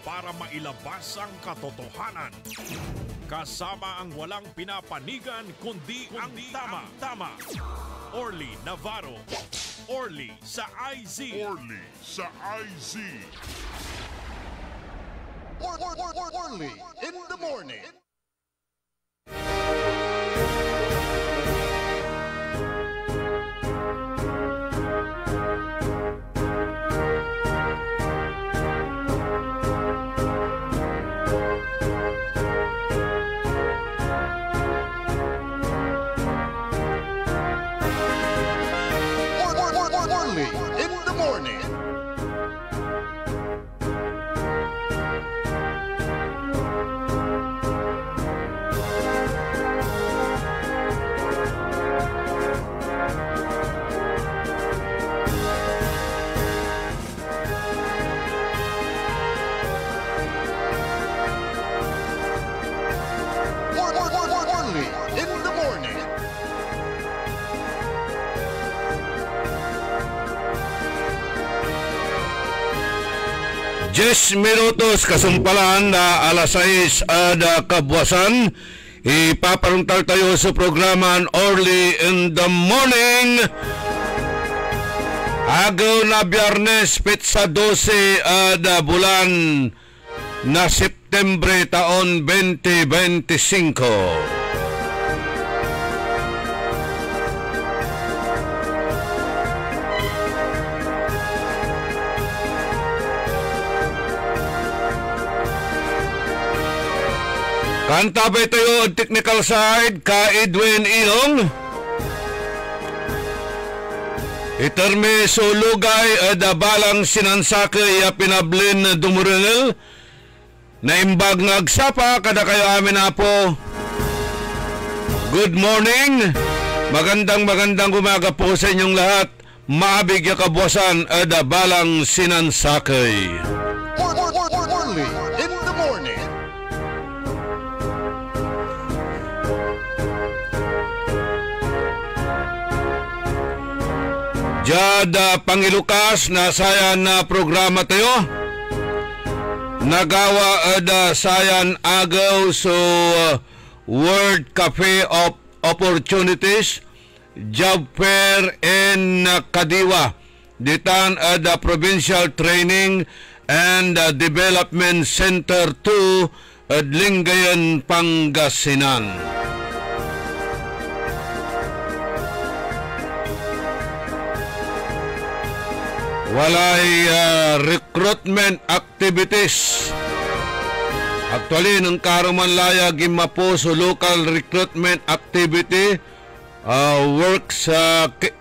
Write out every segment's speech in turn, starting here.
para mailabas ang katotohanan. Kasama ang walang pinapanigan kundi ang tama. Orly Navarro. Orly sa IZ. Orly sa IZ. Orly in the morning. Minutos kasumpalan na alas 6 ada kabuasan. Ipaparungtal tayo sa programan Orly in the Morning. Agaw na Biyernes, petsa 12 ada bulan na Septembre taon 2025. Kantabay tayo ang technical side ka Edwin Inong. Iterme sulugay ada balang sinansakay pinablin dumurenel. Naimbag ngagsapa kada kayo amin apo. Good morning. Magandang umaga po sa inyong lahat. Maabig kabuasan ada balang sinansakay. Orly in the morning. Jada Pangilukas na sayan na programa tayo. Nagawa ada sayan agaw so World Cafe of Opportunities Job Fair in Kadiwa. Ditan ada Provincial Training and Development Center 2 at Lingayen, Pangasinan. Walay recruitment activities. Actually, nung karumanlaya gimapo so local recruitment activity works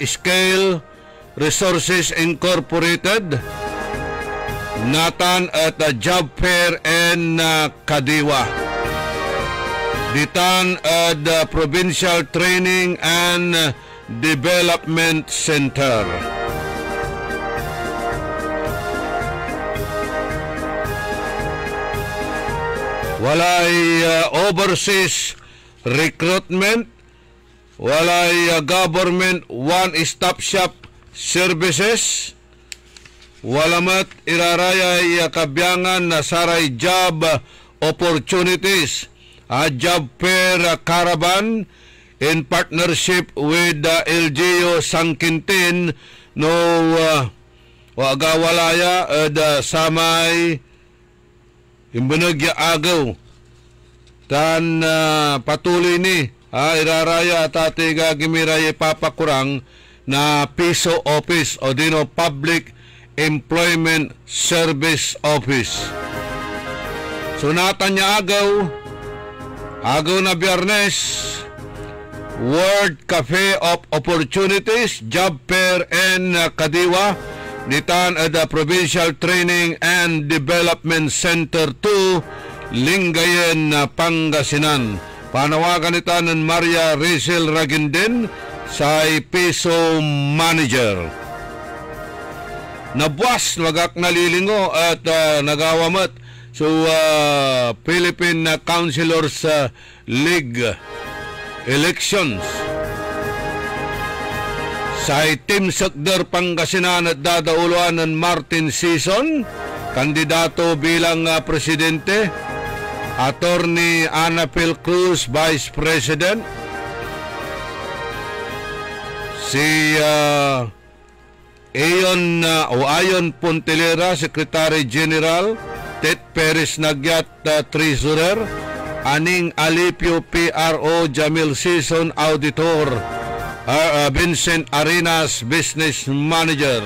Scale Resources Incorporated Natan at Job Fair in Kadiwa. Ditan at Provincial Training and Development Center. Walay overseas recruitment, walay government one-stop shop services, walamat irarayay kabyangan na saray job opportunities, a job fair caravan in partnership with LGU Sangkintin no wagawalaya samay Imbanagya agaw tan patuloy ni iraraya at ati gagimiray papakurang na PISO Office o dino Public Employment Service Office. Sunatan niya agaw na Biyernes, World Cafe of Opportunities Job Fair in Kadiwa. Nitan at the Provincial Training and Development Center 2, Lingayen, Pangasinan. Panawagan ita ng Maria Rizal Raginden sa PISO Manager. Nabuas, magak nalilingo at nagawamat so Philippine Councilors League Elections. Sa Team Sakder Pangasinan at dadauluan ng Martin Season kandidato bilang presidente, Attorney Anapil Cruz, Vice President, si Ayon Pontelera, Secretary General, Tet Perez Nagyat, Treasurer, Aning Alipio, PRO, Jamil Season, Auditor, Vincent Arenas, Business Manager.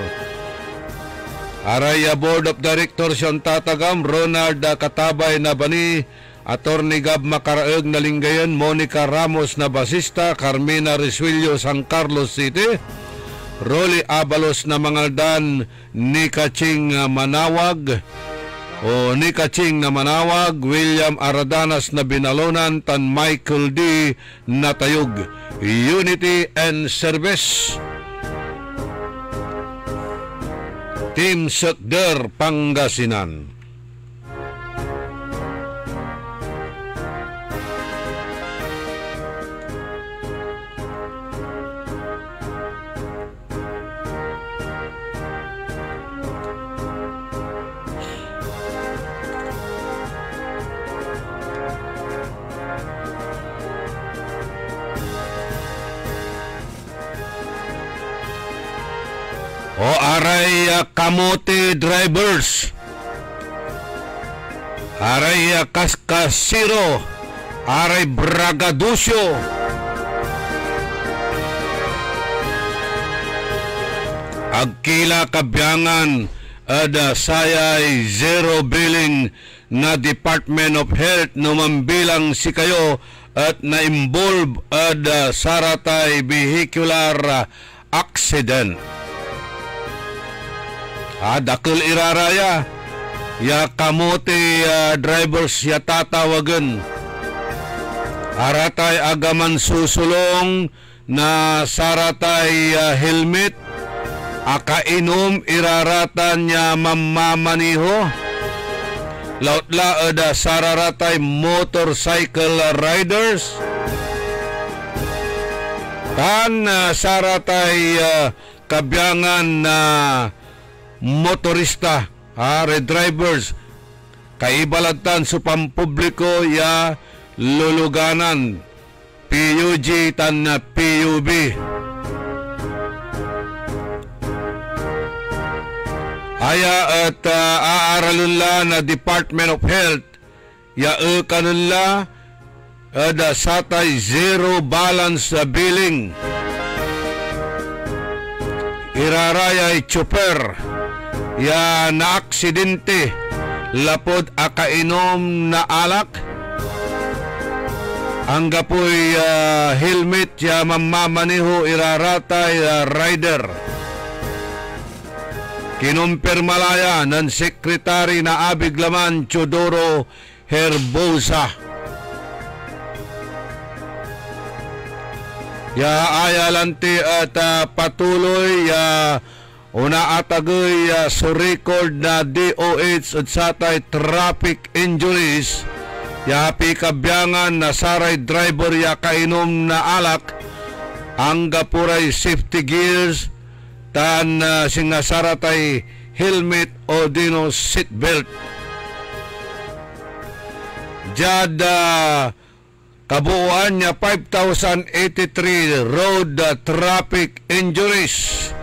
Araya Board of Directors yung tatagam, Ronald Katabay na bani, Attorney Gab Macaraeg na Lingayen, Monica Ramos na basista, Carmina Risuello, San Carlos City, Rolly Abalos na Mangaldan, Nikaching Manawag, William Aradanas na Binalonan, Tan Michael D. Natayog, Unity and Service, Team Sekder Pangasinan. O aray kamote drivers, aray kaskasiro, aray bragadusyo, agkila kabyangan ada sayay zero billing na Department of Health numambilang si kayo at na-involve ada saratay vehicular accident. Dakil iraraya ya kamote drivers ya tatawagan aratay agaman susulong na saratay helmet akainom iraratan niya mamamaniho lautla ada sararatay motorcycle riders kan saratay kabyangan na motorista, red drivers, kaibalatan sa pampubliko ya luluganan, PUG tan PUB. Aya at aaralun la na Department of Health, ya kanun la ada satay zero balance billing. Iraraya chopper ya na-aksidente lapod akainom na alak ang gapoy helmet ya mamamaniho iraratay rider kinumpirmalaya ng sekretary na Abiglaman Chodoro Herbosa ya ayalanti at patuloy una atagoy sa record na DOH at satay traffic injuries ya pikabyangan na saray driver ya kainom na alak ang gapuray safety gears tan singasaratay helmet o dino seatbelt. Jad kabuuan niya 5,083 road traffic injuries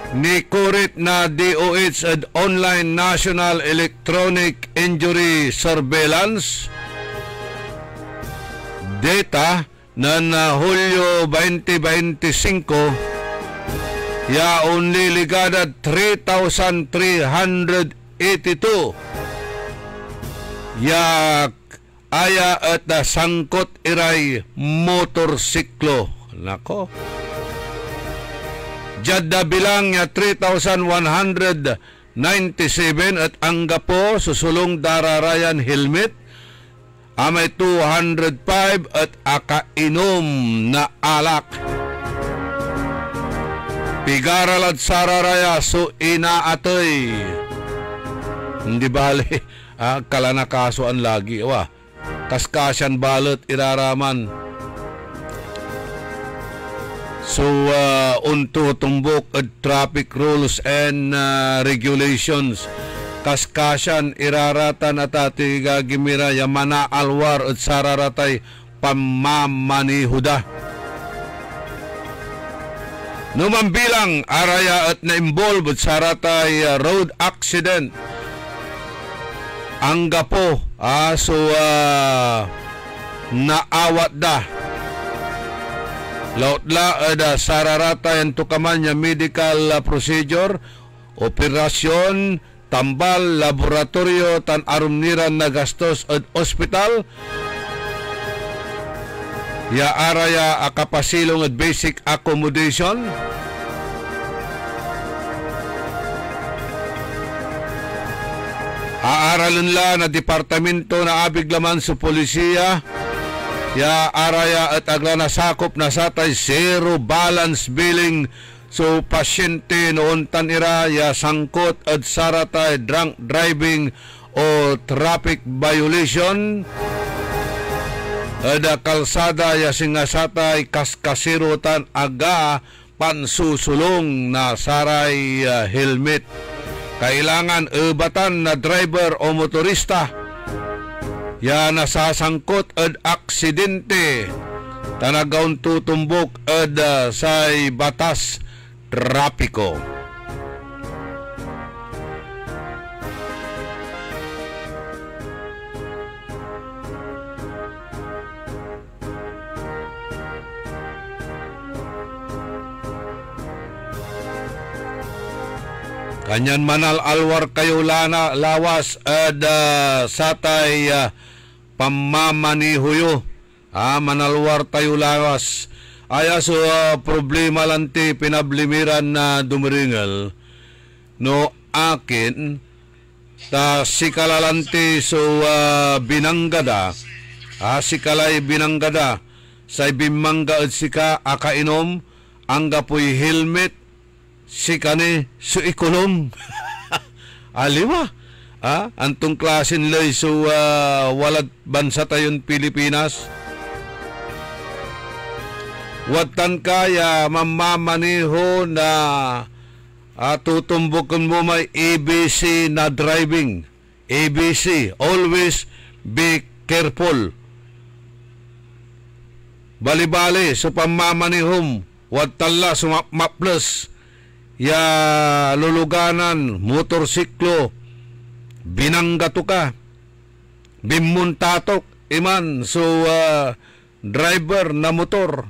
ni kurit na DOH at online National Electronic Injury Surveillance data na Hulyo 2025 ya only ligada 3,382 ya aya at sangkot iray motorsiklo. Nako. Jadda bilang niya 3,197 at angga po susulong dararayan helmet amay 205 at akainom na alak. Pigaralad sararaya so inaatoy. Hindi bali kalana kasuan lagi. Kaskasyan balot iraraman. So, unto tumbok at traffic rules and regulations kaskasyan iraratan at ati gagimira yamana alwar at sararatay pamamanihuda. Numambilang araya at na-involve at saratay road accident. Angga po naawat da. Lautla ada sararatay ang tukaman niya medical procedure, operasyon, tambal, laboratorio, tan arumniran na gastos at ospital. Ya araya akapasilong at basic accommodation. Aaralan la na departamento na abiglaman sa polisiya. Ya araya at agla nasakop na satay zero balance billing so pasyente noon tanira ya sangkot at saratay drunk driving o traffic violation. Ada kalsada ya singasatay kaskasirutan aga pansusulong na saray helmet. Kailangan ebatan na driver o motorista ya nasasangkot ad aksidente tanagaon tutumbok ad say batas trapiko. Kanyan manal alwar kayo lana lawas ad satay pamamanihuyo. Manalwar tayo lawas. Aya so problema lanti pinablimiran na dumiringal. No akin ta sikalalanti so binanggada. Sikalay binanggada. Say bimangga at sika akainom angga po'y helmet. Sikane so ikonom. Aliwa. Antong klasin lay so walad bansa tayon Pilipinas. Watan kaya mamamaniho na tutumbukin mo may ABC na driving. ABC, always be careful. Bali-bali so pamamanihom watala sumapmaples. Ya luluganan, motorsiklo, binanggato ka, bimuntatok, iman, so driver na motor,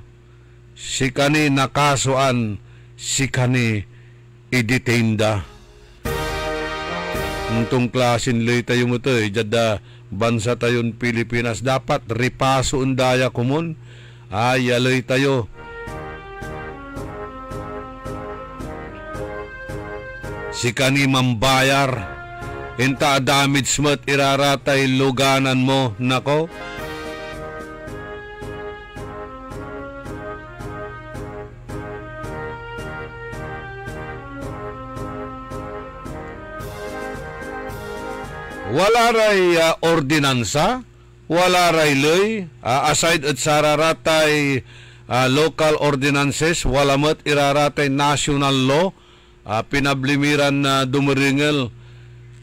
si kani nakasuan, si kani iditenda. Untong klasin lay tayo mo to, jada bansa tayon Pilipinas, dapat ripaso undaya kumun, yaloy tayo. Si kani mambayar, inta damage mo't iraratay luganan mo, nako. Wala ray ordinansa, wala ray loy, aside at sararatay local ordinances, wala mo't iraratay national law, pinablimiran na dumiringel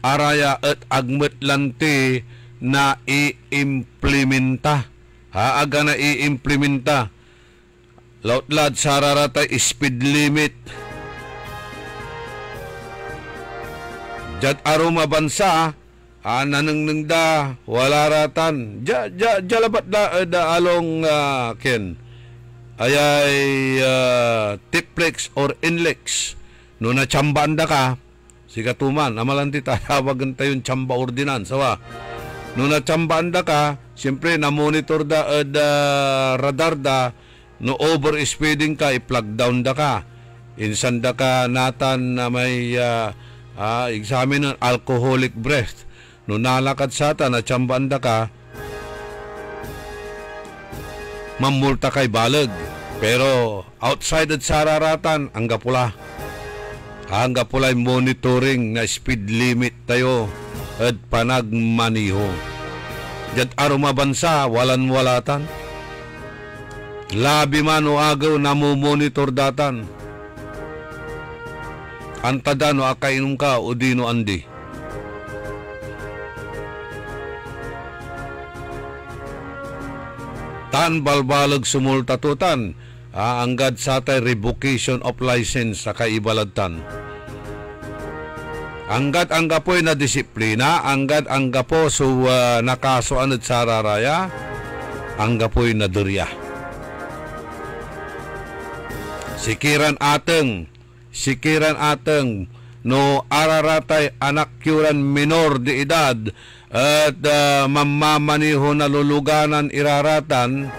araya at agmet lanti na i-implementa. Aga na i-implementa. Lautlad sararatay speed limit. Jad aroma bansa nanangnang da wala ratan. Jalabat da along ken. Ayay tiplex or inlex. No na chambanda ka, si katuman, amalanti tawagan tayo yung chamba ordinance. No na chambanda ka, siyempre na-monitor da radar da, no over-speeding ka, i-plug down da ka. Insan da ka natan na may examine ng alcoholic breath. No nalakad sata na chambanda ka, mamulta kay balag. Pero outside at sararatan, angga pula. Hangga pulay monitoring na speed limit tayo at panagmaniho. Jad aroma bansa, walan-walatan. Labi man o agaw namumonitor datan. Antada no akainom ka o di no andi. tan balbalag sumultatutan anggad sa tay revocation of license sa kaibaladtan. Anggad ang gapoy na disiplina, anggad ang gapo so nakasuan at sararaya, ang gapoy na durya. Sikiran ateng no araratay anak yuran minor de edad at mamamaniho na luluganan iraratan,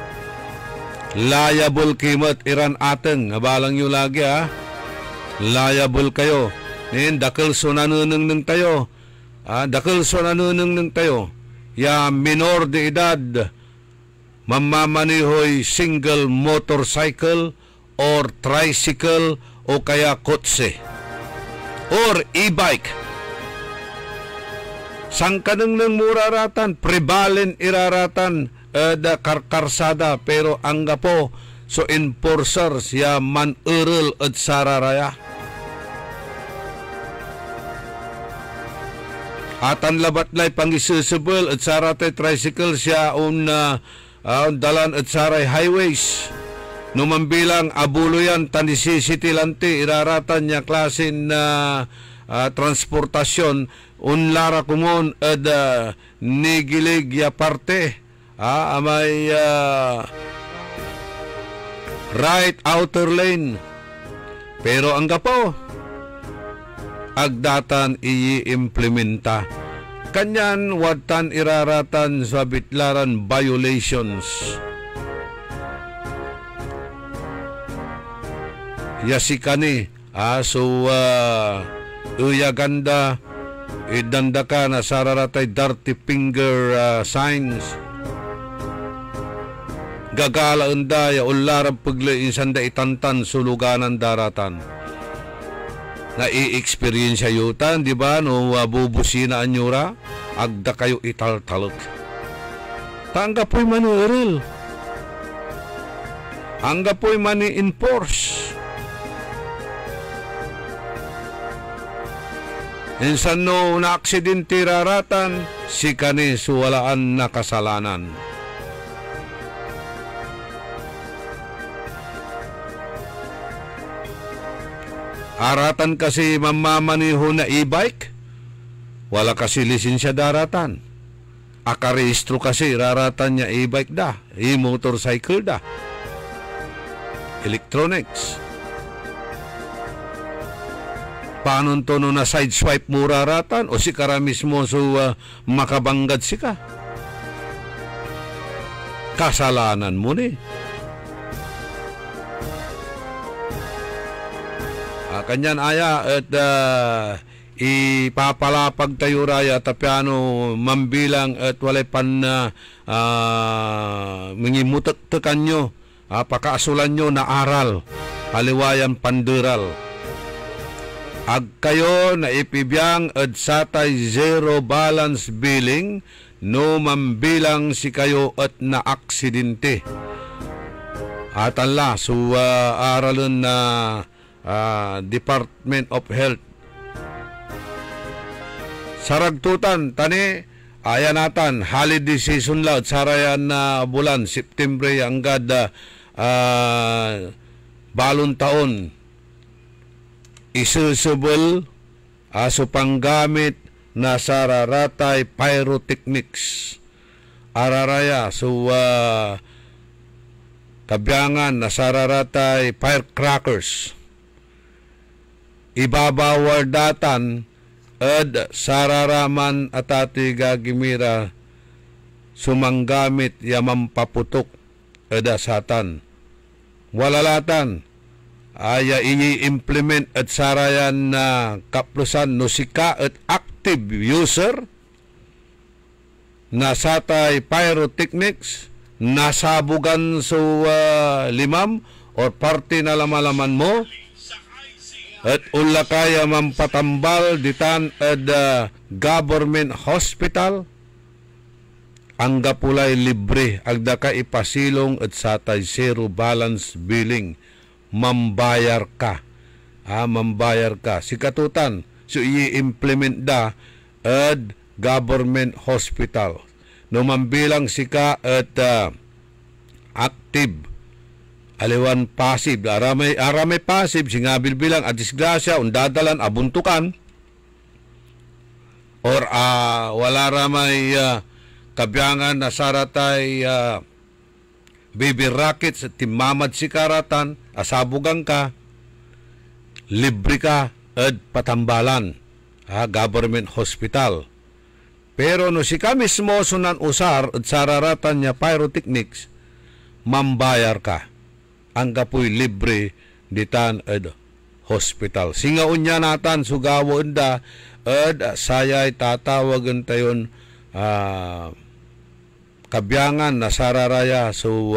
liable kimot iran ateng, abalang nyo lagi liable kayo. Nin dakil so nanuneng ng tayo, ya minor de edad mamamanihoy single motorcycle or tricycle o kaya kotse or e-bike. Sangkaneng ng muraratan, prevalent iraratan da karkarsada, pero angga po so enforcers ya manurul at sararaya. Atan labatlay pangisusubel at saratay tricycle siya dalan at saray highways. Numambilang abuluyan tanisisitilante iraratan niya klasin na transportasyon unlara kumon at nigilig ya parte may right outer lane. Pero ang gapo agdatan i-implementa kanyan watan iraratan sa bitlaran violations. Yasikani uyaganda idandaka na sararatay dirty finger signs. Gagala unda ya ularang paglain sanda itantan suluganan daratan. Na i-experience yutan, di ba? No, bubusina anyura, agda kayo italtalok. Tangga po'y manuril. Angga po'y mani-enforce. Insan no, na-aksidente raratan, si kani suwalaan na kasalanan. Aratan kasi mamamaniho na e-bike, wala kasi lisensya daratan. Akarehistro kasi raratan niya e-bike da, e-motorcycle da. Electronics. Paano to no na sideswipe mo raratan o si kara mismo so makabanggad si ka? Kasalanan mo ni. Kanyan aya at ipapalapag tayo raya tapiano mambilang at walay pan mangimutak-takan nyo pakaasulan nyo na aral haliwayan pandural ag kayo na ipibiyang at satay zero balance billing no mambilang si kayo at na aksidente atanla so aralon na Department of Health. Saragtutan, tani, ayanatan, holiday season lahat, sarayan na bulan, September, hanggang balon taon, isusubol, aso panggamit na sararatay pyrotechnics. Araraya, so, kabyangan na sararatay firecrackers. Ibabawar datan ad sararaman atati gagimira sumanggamit yamang paputok ada satan walalatan aya i-implement at sarayan na kaplusan no sika at active user na satay pyrotechnics nasabugan so limam or parte na lamalaman mo at ula kaya mampatambal ditan at government hospital ang gapulay libre agda ka ipasilong at satay zero balance billing mambayar ka si katutan so i-implement da at government hospital no mambilang sika at active. Aliwan passive. Aramay passive, singabil bilang at disgrasya, undadalan, abuntukan. Or wala ramay kabyangan na saratay baby racket sa timamad si karatan, asabugang ka, libre ka, at patambalan, government hospital. Pero no si ka mismo sunan usar at sararatan niya pyrotechnics, mambayar ka. Ang kapoy libre ditan at hospital. Singaon niya natan sugawo da at sayay tatawagan tayon kabyangan na sararaya so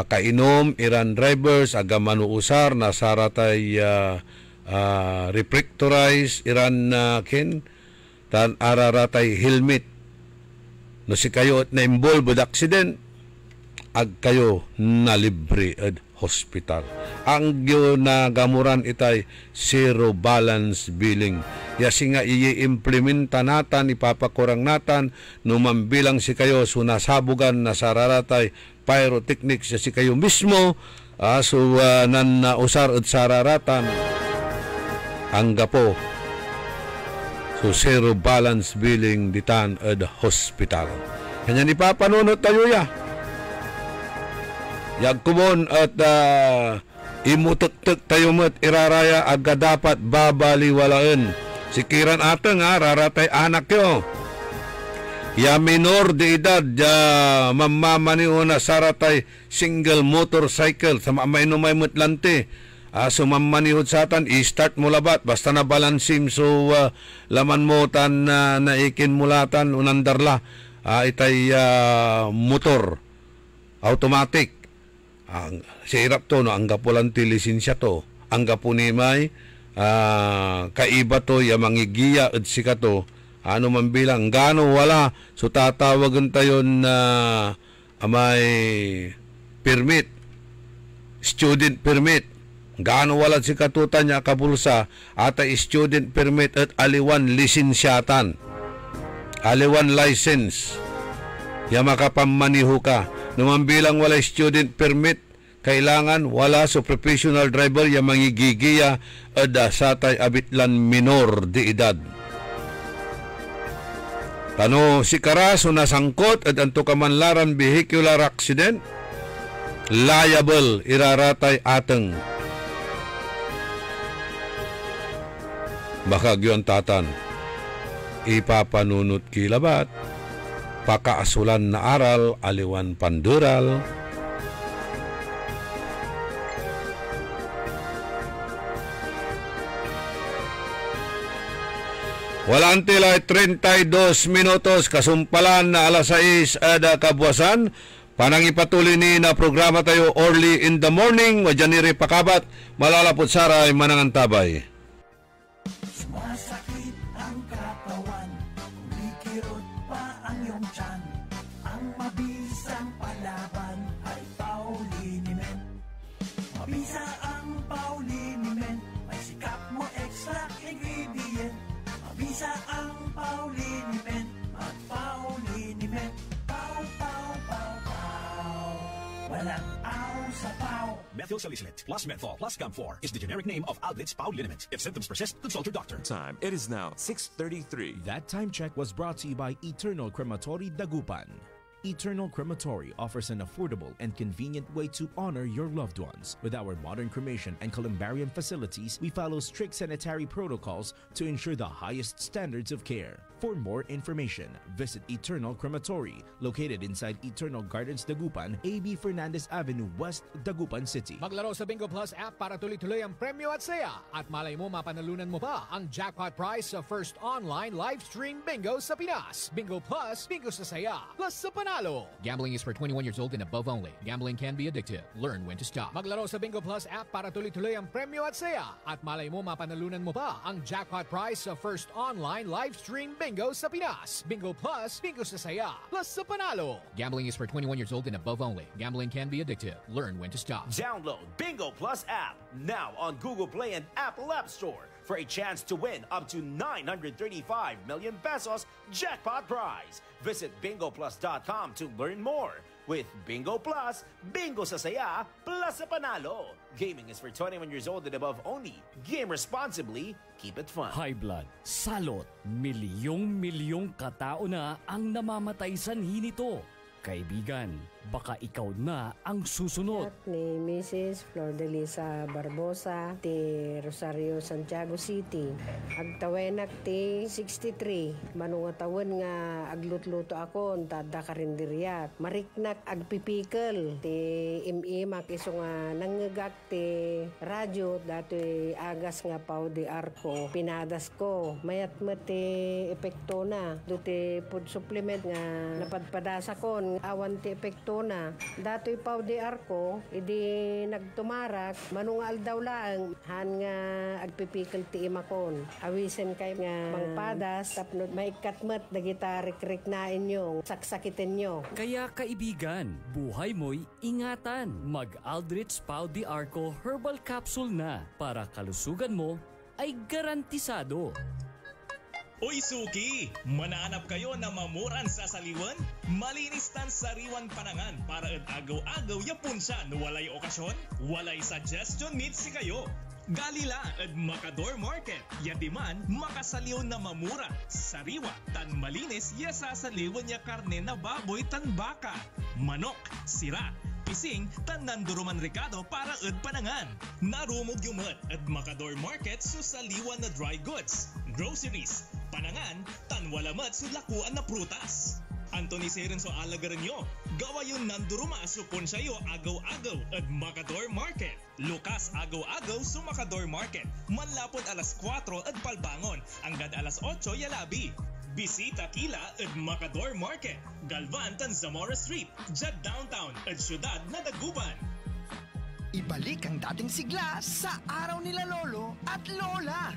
kainom iran drivers aga manuusar na saratay reflectorize iran kin tan araratay helmet no si kayo at na-involve with accident ag kayo na libre at hospital. Ang yun na gamuran itay zero balance billing. Yasi nga i-implementa natan, ipapakurang natan, numambilang si kayo sunasabugan na sararatay pyrotechnics si kayo mismo, nan usar at sararatan, ang gapo. So zero balance billing ditan at hospital. Kanya ipapanunot tayo ya. Yagkumon at imutek-tek tayo mo't iraraya aga dapat babaliwalaan. Sikiran ateng raratay anak yo. Ya minor de edad mamamaniho na saratay single motorcycle sa mainumay mutlante. Sumammanihod satan i-start mo labat basta na balansim so laman mo tan naikin mulatan unandarla itay motor automatic. Ang sirap to no ang gapulan ti lisensya to ang gapunimay kaiba to ya mangigiya at sika to ano man bilang gano wala so tatawagan tayo na may permit student permit gano wala sika tuta niya kabulsa ata student permit at aliwan lisensyatan aliwan license ya makapamaniho ka naman bilang wala student permit, kailangan wala so professional driver yung mangigigiya ada satay abitlan minor de edad. Tano si karaso nasangkot at anto kamanlaran vehicular accident, liable iraratay ateng. Baka gyon tatan, ipapanunot kilabat, pakaasulan na aral, aliwan pandural. Walang tilay 32 minutos, kasumpalan na alas 6 ada kabuasan. Panang ipatuloy ni na programa tayo early in the morning, wajaniri pakabat, malalapot saray manangan tabay. Sumasakit ang katawan, kumikirot pa ang iyong tiyan. Ang mabisang palaban ay Paulinimen. Mabisa ang Paulinimen, may sikap mo extract ingredient. Mabisa ang Paulinimen, mag-Paulinimen. Pau, pau, pau, pau. Walang aw sa pau. Methyl salicylate plus menthol plus Gum4 is the generic name of Alblitz Pauliniment. If symptoms persist, consult your doctor. Time. It is now 6:33. That time check was brought to you by Eternal Crematory Dagupan. Eternal Crematory offers an affordable and convenient way to honor your loved ones. With our modern cremation and columbarium facilities, we follow strict sanitary protocols to ensure the highest standards of care. For more information, visit Eternal Crematory, located inside Eternal Gardens, Dagupan, A.B. Fernandez Avenue, West, Dagupan City. Maglaro sa Bingo Plus app para tuloy-tuloy ang premyo at saya. At malay mo mapanalunan mo pa ang jackpot prize sa first online live stream bingo sa Pinas. Bingo Plus, bingo sa saya, plus sa panalo. Gambling is for 21 years old and above only. Gambling can be addictive. Learn when to stop. Maglaro sa Bingo Plus app para tuloy-tuloy ang premyo at saya. At malay mo mapanalunan mo pa ang jackpot prize sa first online live stream bingo sa Pinas. Bingo Plus, bingo sa saya, plus sa panalo. Gambling is for 21 years old and above only. Gambling can be addictive. Learn when to stop. Download Bingo Plus app now on Google Play and Apple App Store for a chance to win up to 935 million pesos jackpot prize. Visit bingoplus.com to learn more. With Bingo Plus, bingo sa saya, plus sa panalo. Gaming is for 21 years old and above only. Game responsibly, keep it fun. High blood, salot, milyong-milyong katao na ang namamatay sanhi nito. Kaibigan, baka ikaw na ang susunod. Ni Mrs. Flordelisa Barbosa, ti Rosario, Santiago City. Agtawenak ti 63. Manungatawin nga aglutluto ako, tada karinderyak. Mariknak agpipikal, ti imimak iso nga nangagak ti radyo, dati agas nga pao di arko. Pinadas ko, mayat ti epekto na. Duti food supplement nga napadpadasa ko, awan ti epekto na. Dato'y pao di arko, idi nagtumarak, manungal daw lang, han nga agpipikal ti imakon. Awisen kay nga mangpadas, tapno maikatmat, dagita rik-rik na inyong, saksakitin nyo. Kaya kaibigan, buhay mo'y ingatan. Mag-Aldrich Pau di Arco Herbal Capsule na para kalusugan mo ay garantisado. Uy Suki! Manaanap kayo na mamuran sa saliwan? Malinis tan sariwan panangan para at agaw-agaw yapon siya no walay okasyon? Walay suggestion meet si kayo. Galila at Macador Market. Yadiman, makasaliw na mamura. Sariwa, tan malinis, yasasaliwan niya karne na baboy tan baka. Manok, sira, pising, tan nanduruman ricado para at panangan. Narumog yumat at Macador Market susaliwan na dry goods, groceries, panangan, tan walamat sulakuan na prutas. Anthony Seren so alagaran nyo. Gawa yung nanduruma supon sa'yo agaw-agaw at Macador Market. Lukas agaw-agaw sa Macador Market. Manlapod alas 4 at palbangon. Hanggang alas 8 yalabi. Bisita Kila at Macador Market. Galvan tan Zamora Street. Jad Downtown at Syudad na Dagupan. Ibalik ang dating sigla sa araw nila Lolo at Lola.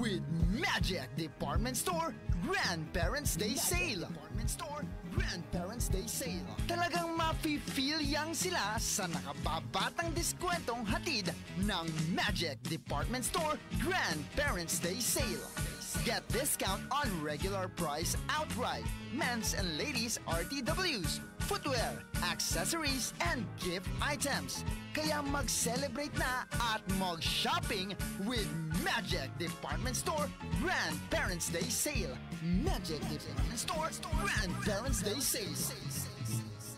With Magic Department Store Grandparents Day Sale. Department Store Grandparents Day Sale. Talagang mafe-feel yang sila sa nakababatang diskwentong hatid ng Magic Department Store Grandparents Day Sale. Get discount on regular price outright, men's and ladies RTWs, footwear, accessories, and gift items. Kaya mag-celebrate na at mag-shopping with Magic Department Store Grandparents Day Sale. Magic Department Store Grandparents Day Sale.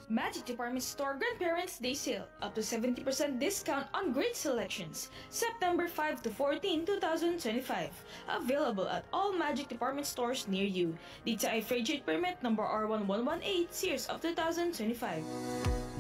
Magic Department Store Grandparents Day Sale. Up to 70% discount on great selections. September 5 to 14, 2025. Available at all Magic Department stores near you. Dito ay Frigid Permit number R1118 Series of 2025.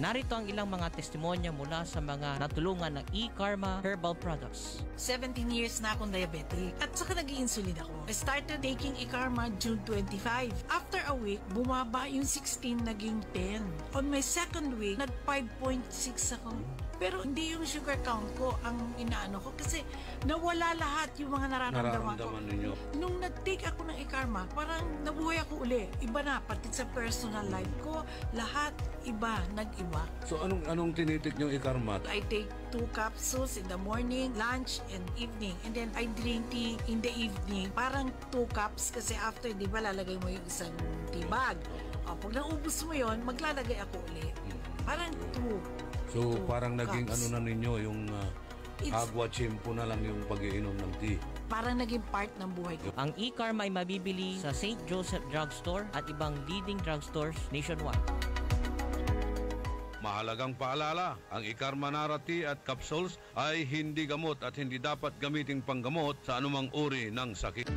Narito ang ilang mga testimonya mula sa mga natulungan ng e-Karma Herbal Products. 17 years na akong diabetic at saka nag-i-insulin ako. I started taking e-Karma June 25. After a week, bumaba yung 16 naging 10. On my second week, nag 5.6 ako. Pero hindi yung sugar count ko ang inaano ko kasi nawala lahat yung mga nararamdaman ko. Ninyo. Nung nag-take ako ng e-Karma, parang nabuhay ako uli. Iba na, pati sa personal life ko, lahat iba, nag-iba. So anong tinitik yung e-Karma? I take 2 capsules in the morning, lunch, and evening. And then I drink tea in the evening. Parang 2 cups kasi after, di ba, lalagay mo yung isang tea bag. O, pag naubos mo yon, maglalagay ako uli. Parang 2. So parang naging ano na ninyo yung agwa chimpo na lang yung pag-iinom ng tea. Parang naging part ng buhay ko. Ang e-Karma ay mabibili sa St. Joseph Drugstore at ibang leading drugstores nationwide. Mahalagang paalala, ang e-Karma Nara Tea at capsules ay hindi gamot at hindi dapat gamiting panggamot sa anumang uri ng sakit.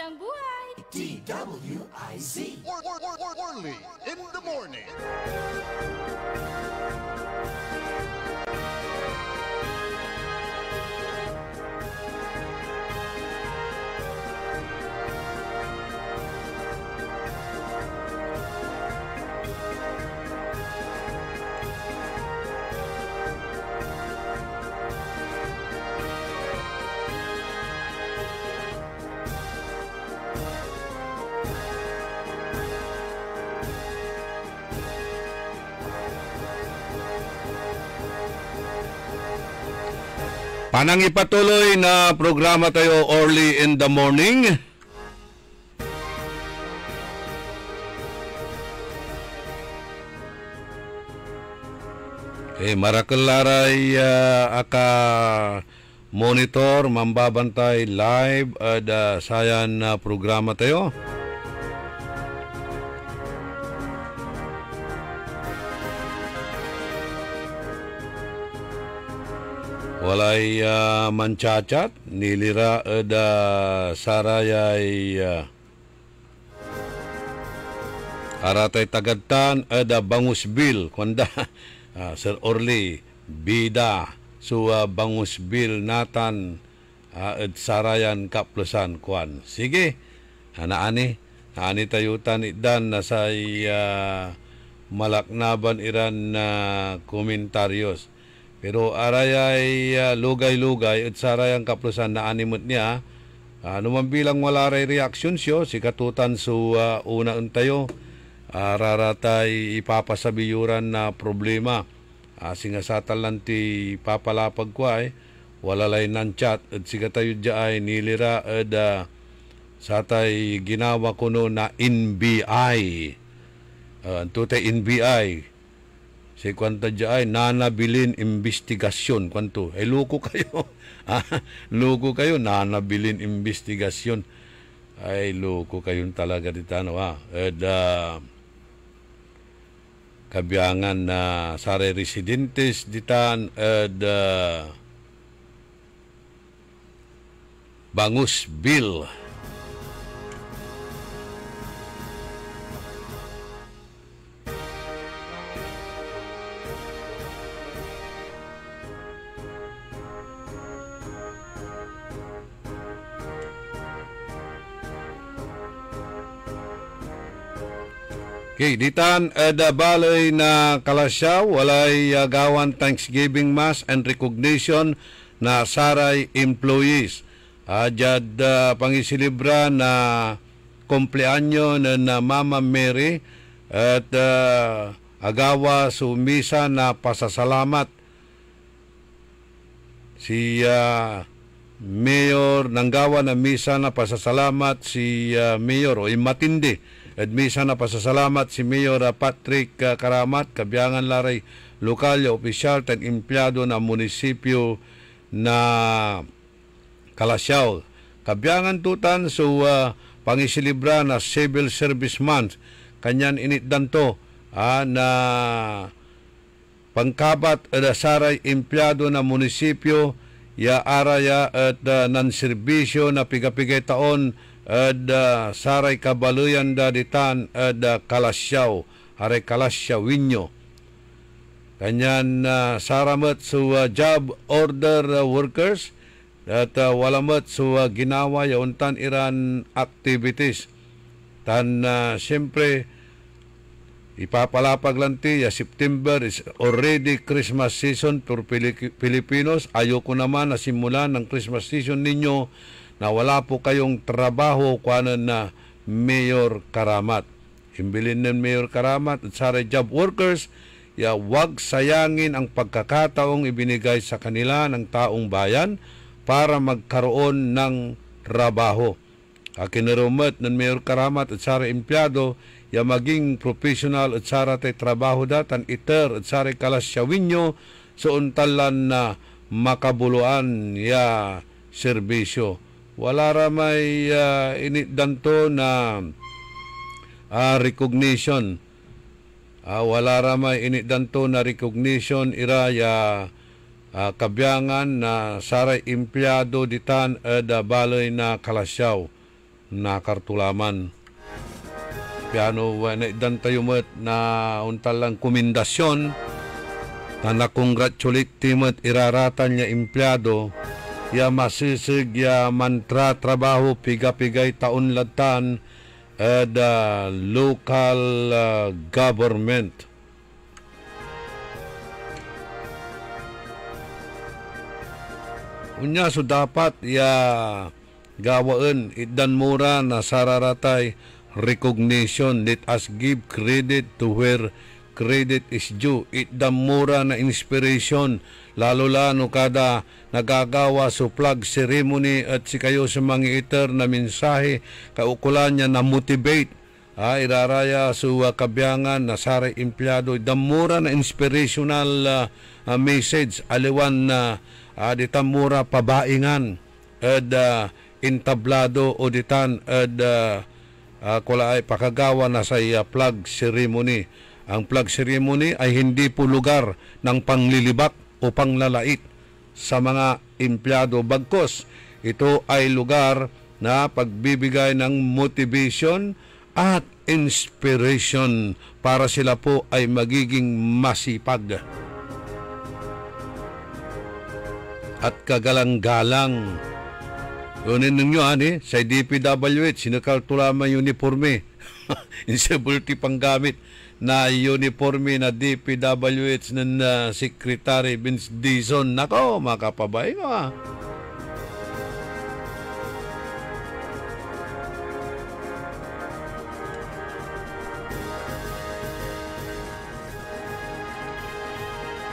magandang buhay! DWIZ. Orly in the morning. Panang ipatuloy na programa tayo early in the morning. Marakalaray aka monitor, mambabantay live at sayan na programa tayo. Walay manchachat, nilira da sarayay aratay tagadtan da Bangus Bill. Kwanda, Sir Orly, bida, so Bangus Bill natan at sarayan kaplusan kwan. Sige, naani tayutan idan na say malaknaban iran na komentaryos. Pero arayay lugay-lugay at sarayang kaplusan na animot niya, naman bilang wala ray reaksyon siyo, si katutan so una tayo, raratay ipapasabiyuran na problema. Singasatal lang ti papalapag ko ay, walalay ng chat, at si katayo dya ay nilira at satay ginawa ko no na NBI. Tutay NBI. Si kwanta dya ay nanabilin investigasyon. Kwanto, luko kayo. Luko kayo, nanabilin investigasyon. Ay, luko kayo talaga dito. Kabiyangan na sare residentes ditan Bangus Bill. Okay, ditan balay na Kalasyaw, walay gawan Thanksgiving Mass and recognition na saray employees. Jad pangisilibra na kumpleanyo na Mama Mary at agawa sumisa na pasasalamat si Mayor nanggawa na misa na pasasalamat si Mayor o matindi. At misa na pasasalamat si Mayor Patrick Karamat, kabiyangan laray lokal, opisyal, at empleyado na munisipyo na Kalasyaw. Kabiyangan tutan so pangisilibra na Civil Service Month. Kanyan initdan to na pangkabat at saray empleyado na munisipyo ya araya at nanserbisyo na pigapigay taon at saray kabaluyan da ditan at Kalasyaw, aray Kalasyawinyo. Kanyan saramat so job order workers at walamat so ginawa yauntan iran activities. Tan siyempre ipapalapag lang ti September is already Christmas season for Filipinos. Ayoko naman na simulan ng Christmas season ninyo na wala po kayong trabaho kuanan na Mayor Karamat. Imbilin ng Mayor Karamat at saray job workers, wag sayangin ang pagkakataong ibinigay sa kanila ng taong bayan para magkaroon ng trabaho. Kinarumat ng Mayor Karamat at saray empleyado, maging professional at saray trabaho datan iter at saray Kalasyawinyo so untalan na makabuluan serbisyo. Wala ramay initdanto na recognition. Wala ramay initdanto na recognition iraya kabiyangan na saray empleyado ditan da balay na Kalasyaw. nakartulaman. Piano dan tayo met na untalang komendasyon na nakongratulate timet iraratan niya empleyado ya masisig ya mantra trabaho piga-pigay taon latan local government. Unya so dapat ya gawaan idan mura na sararatay recognition. Let us give credit to where credit is due. Idan mura na inspiration lalo no kada nagagawa so flag ceremony at si kayo sa mga iter na mensahe kaukulan niya na motivate iraraya so kabyangan na sara empleyado. Idan mura na inspirational message aliwan na ditamura pabaingan entablado o ditan kula ay pakagawa na sa flag ceremony. Ang flag ceremony ay hindi po lugar ng panglilibak o panglalait sa mga empleyado. Bagkos, ito ay lugar na pagbibigay ng motivation at inspiration para sila po ay magiging masipag at kagalang-galang. Unin ninyo, sa DPWH, sinakaltulama uniforme. Insability panggamit na uniforme na DPWH ng Secretary Vince Dizon. Nako, makapabay mo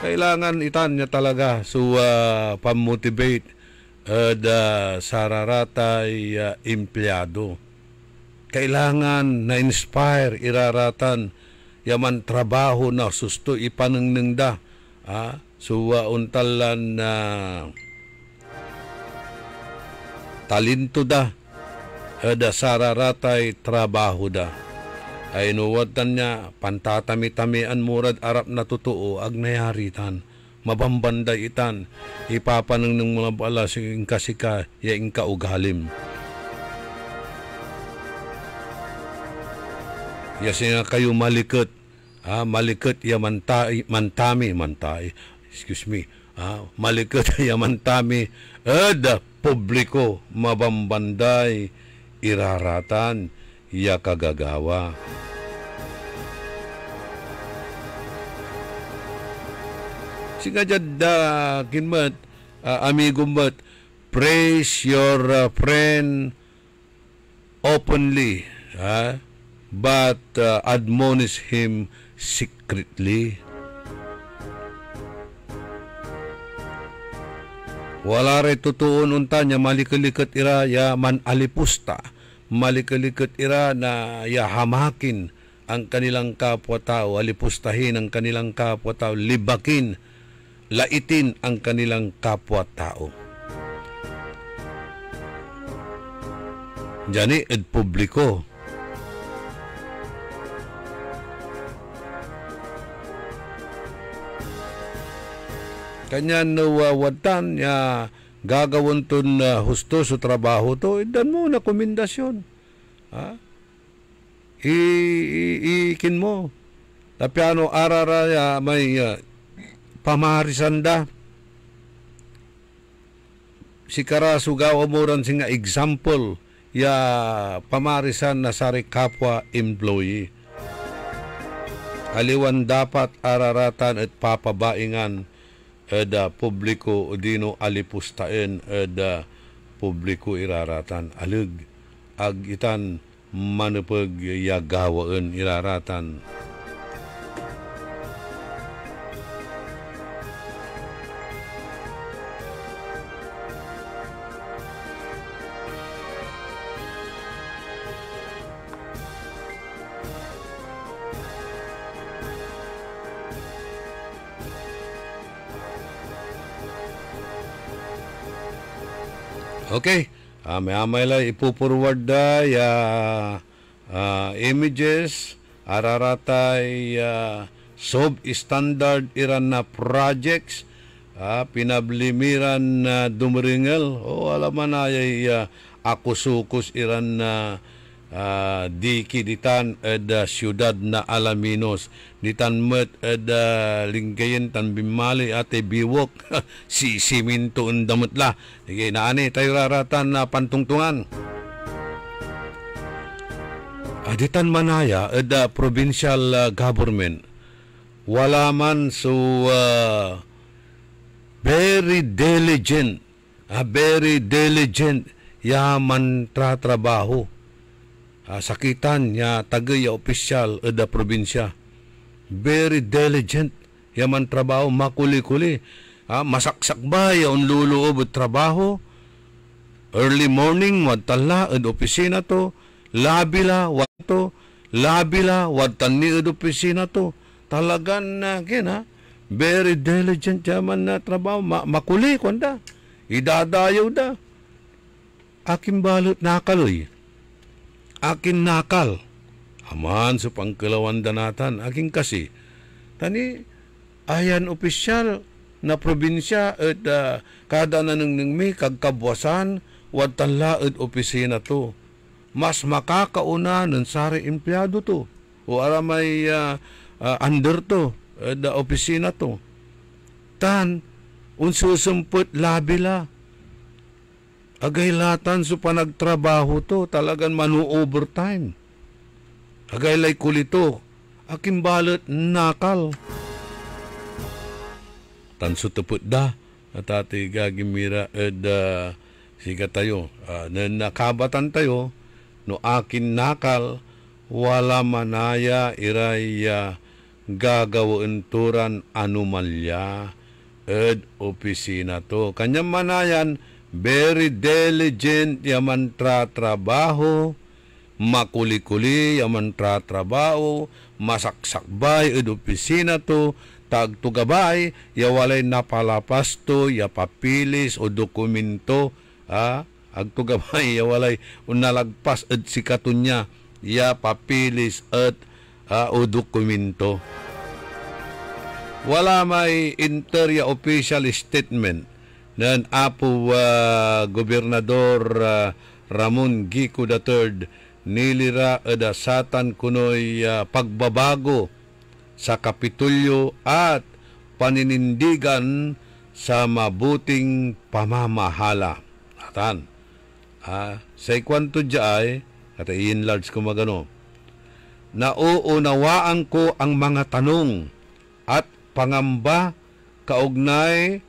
Kailangan itan niya talaga pamotivate sararatay empleyado. Kailangan na inspire iraratan yaman trabaho na susto ipanengnengda untalan na talento da sararatay trabaho da. Ay inuwatan niya, pantatami-tamian murad arap na totoo, ag nayaritan, mabambanday itan, ipapanang ng mga bala sing kasika, ya ingka ugalim. Ya singa kayo malikot, malikot ya mantami, excuse me, malikot ya mantami, publiko, mabambanday, iraratan, ya kagagawa. Singa jad kinmat, amigo mat, praise your friend openly, but admonish him secretly. Wala rin tutuon unta niya malikalikat ira ya man alipusta, malikalikat ira na ya hamakin ang kanilang kapwa-tao, alipustahin ang kanilang kapwa-tao, libakin, laitin ang kanilang kapwa-tao. Jani ed publiko. Kanya nawawatan niya gagawin to na husto sa trabaho to, idan mo na komendasyon. Ikin mo. Tapiano arara may pamaharisanda. Si karasugaw mo rin singa example ya pamarisan na sari kapwa employee. Aliwan dapat araratan at papabaingan publiko dino alipustain publiko iraratan alig ag itan manupag yagawaan iraratan. Okay, may lang ipupurward da ya images araratay sub-standard iran na projects pinablimiran na dumeringel alaman na akusukos iran na di kiditan ed siyudad na Alaminos. Ditan met ed Lingayen tan Bimali ate biwok si siminto undamot la. Sige naani tayo raratan na pantungtungan. Ditan manaya ed provincial government wala man so very diligent yaman trabaho. Sakitan ya tagay opisyal eda probinsya. Very diligent yaman trabaho, makuli-kuli. Masaksak ba yaon luloob at trabaho? Early morning, wadtala ed opisina to. Labila, wadtan ni ed opisina to. Talagan na very diligent yaman na trabaho. Makuli, kwanda. Idadayaw da. Aking balot nakaloy. Akin nakal. Aman sa pangkalawan danatan. Aking kasi. Tani, ayan opisyal na probinsya at kada nanang may kagkabwasan wadtala at opisina to. Mas makakauna ng sari empleyado to. O ara may under to. At opisina to. Tan, unsusumput labila. Agaylatan so panagtrabaho to, talagang manu-overtime. Agaylay kulito, aking balot nakal. Tanso tuput da, at ati gagimira ed siga tayo. Nakabatan tayo, no akin nakal, wala manaya iray gagawin turan anomalya ed opisina to. Kanyang manayan, very diligent yaman trabaho, makuli-kuli yaman trabaho, masaksakbay ed opisina to, tagtugabay yawalay napalapas to, yapapilis o dokumento, agtugabay yawalay unalagpas ed sikatunya, yapapilis ed o dokumento. Wala may interior official statement nan apo Gobernador Ramon Gico III nilira edasatan kunoy pagbabago sa Kapitulyo at paninindigan sa mabuting pamamahala. Atan, sa ikwanto dyaay, at i-enlarge ko magano, nauunawaan ko ang mga tanong at pangamba kaugnay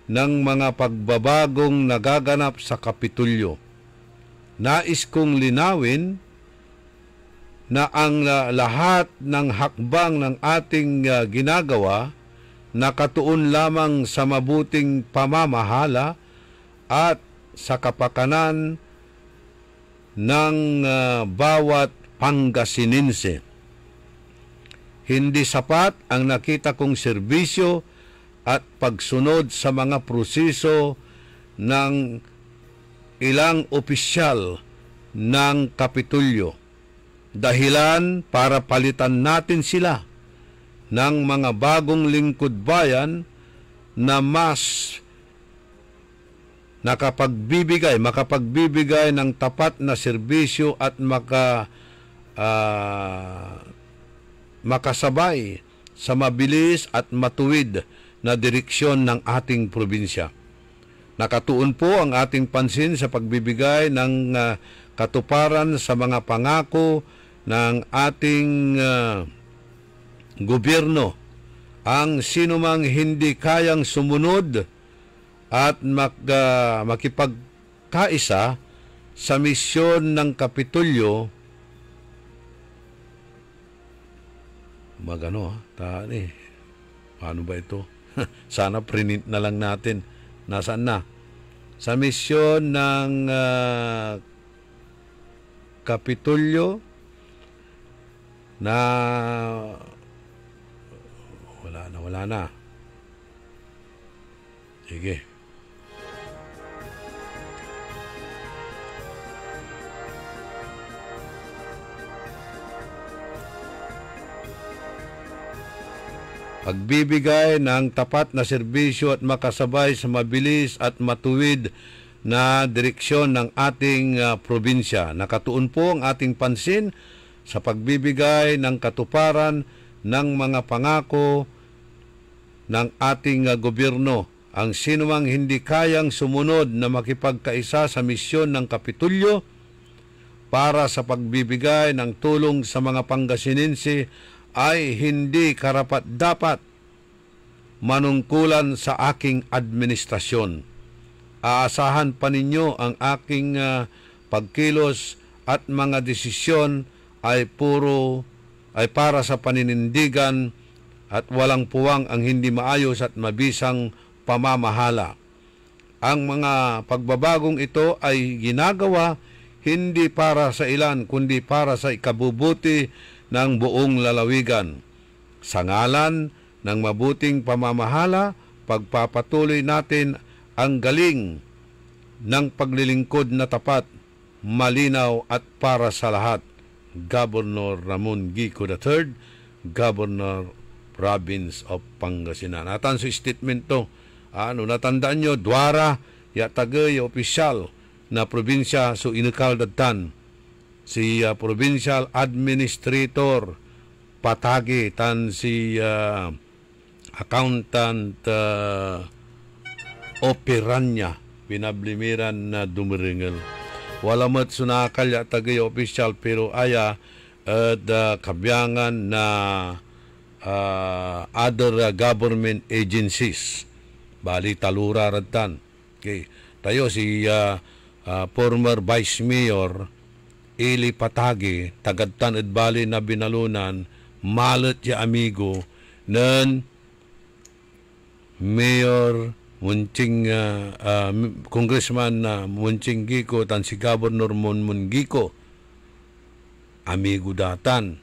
ng mga pagbabagong nagaganap sa Kapitulyo. Nais kong linawin na ang lahat ng hakbang ng ating ginagawa nakatuon lamang sa mabuting pamamahala at sa kapakanan ng bawat Pangasinense. Hindi sapat ang nakita kong serbisyo at pagsunod sa mga proseso ng ilang opisyal ng Kapitulyo. Dahilan para palitan natin sila ng mga bagong lingkod bayan na mas makapagbibigay ng tapat na serbisyo at makasabay sa mabilis at matuwid na direksyon ng ating probinsya. Nakatuon po ang ating pansin sa pagbibigay ng katuparan sa mga pangako ng ating gobyerno. Ang sinumang hindi kayang sumunod at makipagkaisa sa misyon ng Kapitulyo, paano ba ito? Sana print na lang natin. Nasaan na? Sa misyon ng Kapitulyo na wala na. Sige. Pagbibigay ng tapat na serbisyo at makasabay sa mabilis at matuwid na direksyon ng ating probinsya. Nakatuon po ang ating pansin sa pagbibigay ng katuparan ng mga pangako ng ating gobyerno. Ang sinumang hindi kayang sumunod na makipagkaisa sa misyon ng Kapitulyo para sa pagbibigay ng tulong sa mga Pangasinense ay hindi karapat-dapat manungkulan sa aking administrasyon. Aasahan pa ninyo ang aking pagkilos at mga desisyon ay para sa paninindigan at walang puwang ang hindi maayos at mabisang pamamahala. Ang mga pagbabagong ito ay ginagawa hindi para sa ilan kundi para sa ikabubuti ng buong lalawigan. Sa ngalan ng mabuting pamamahala, pagpapatuloy natin ang galing ng paglilingkod na tapat, malinaw at para sa lahat. Governor Ramon Gico III, Governor Province of Pangasinan. Atan sa statement to, natandaan nyo, Duara, yatagay opisyal na probinsya so inukal datan. Si Provincial Administrator Patagi, tan si Accountant Operanya, binablimiran na dumiringel. Wala mat sunakal yatagay opisyal pero aya at kabyangan na other government agencies. Bali talura radtan. Okay. Tayo si former Vice Mayor Eli Patagi, tagadtan at bali na binalunan, malat ya amigo, nan Mayor Munching, Congressman Munching Gico, tan si Governor Monmon Gico, amigo datan,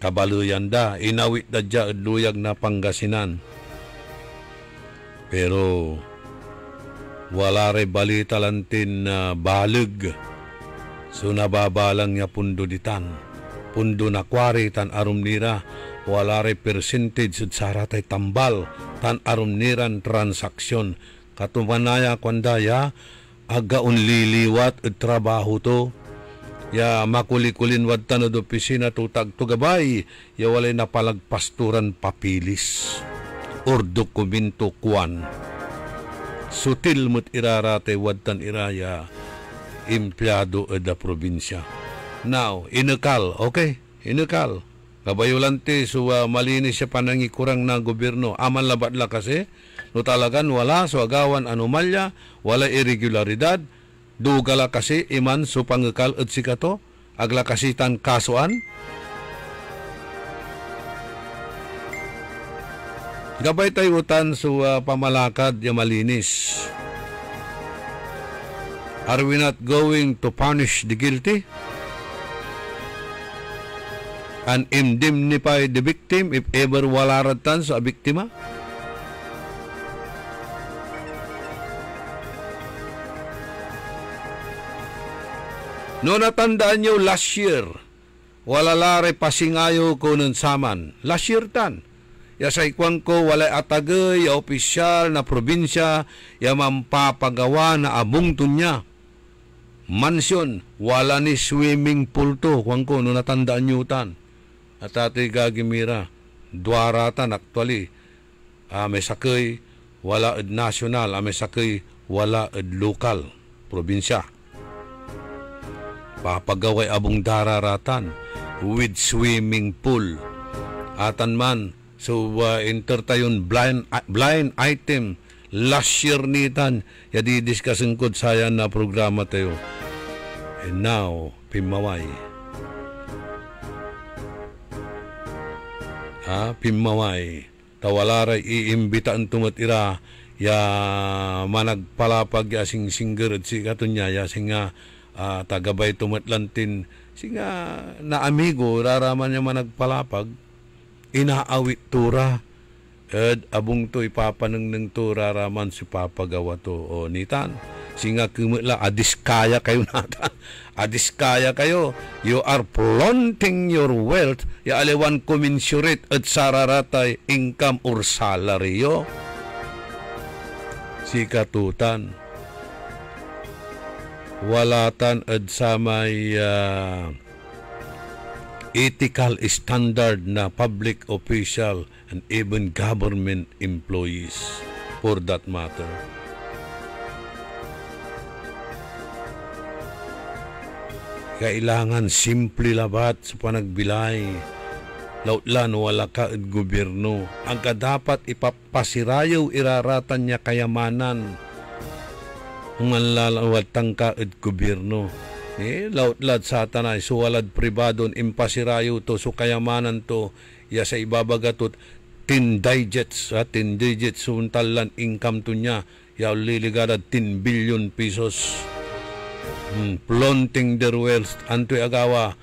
kabaluyan da, inawit da dya luyag na Pangasinan. Pero wala rin balita lantin na balag. So nababalang niya pundo ditan. Pundo na kwari tan arum nira. Wala rin percentage at saratay tambal tan arum niran transaksyon. Katumanaya kwandaya agaun liliwat at trabaho to. Ya makulikulin wad tanod opisina tutag tugabay. Ya walay napalagpasturan papilis. Or dokumento kuan. Sutil mo't irarate wadtan iraya empleyado da probinsya. Now, inekal, okay? Inekal. Kabayulante so malinis siya panangikurang na gobyerno. Aman labat la kasi, no talagan wala so agawan anomalya, wala irregularidad, dugala kasi iman so pangekal at sikato, agla kasitan kasuan. Gabay tayo utan so pamalakad ya malinis. Are we not going to punish the guilty and indemnify the victim if ever wala ratan sa biktima? No natandaan nyo last year, wala lare pasingayo ko nun saman. Last year tan. Ya sa ikwang ko walay atagay ya opisyal na probinsya ya mampapagawa na abong tunya. Mansyon, wala ni swimming pool to. Kwang ko, no natandaan nyo tan. At ati gagimira, duaratan actually. May sakay, wala ed national. May sakay, wala ed lokal, probinsya. Papagaway abong dararatan with swimming pool. Atan man, so enter tayon blind item last year nitan ya didiscussing kod sayan na programa tayo. And now Pimaway Pimaway tawalaray iimbitaan tumatira ya managpalapag ya sing singer at si katunya ya singa tagabay tumatlantin singa na amigo raraman niya managpalapag inaawit tura ed abong to ipapaneng ng tura raman si papagawa to o nitan singa kumula adiskaya kayo nata adiskaya kayo you are flaunting your wealth ya alewan commensurate at sararatay income or salary yo si katutan walatan at sa may ethical standard na public official and even government employees for that matter. Kailangan simple labat sa panagbilay. Lautlan wala ka at gobyerno. Ang kadapat ipapasirayaw iraratan niya kayamanan. Kung ang lalawatang ka at gobyerno. Lautlad sa tanay, suwalad pribadon, impasirayaw to, so kayamanan to, ya sa ibabagatot, 10 digits, 10 digits, suntalan income to niya, ya liligada 10 billion pesos. Flaunting their wealth, anto'y agawa,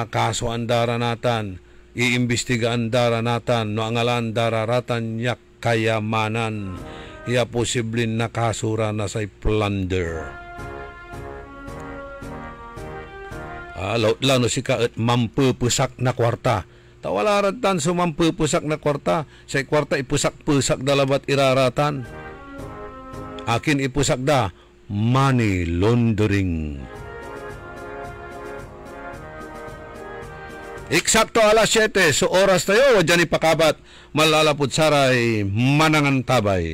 kaso andara natan, iimbestiga andara natan, no angalan dararatan niya kayamanan, ya posibleng nakasura na say plunder. Lano si ka at mampupusak na kwarta. Tawalaran tan so mampupusak na kwarta. Sa kwarta ipusak-pusak dalabat iraratan. Akin ipusak da, money laundering. Eksakto alas 7, so oras tayo, wadyan ipakabat, malalapod saray, manangan tabay.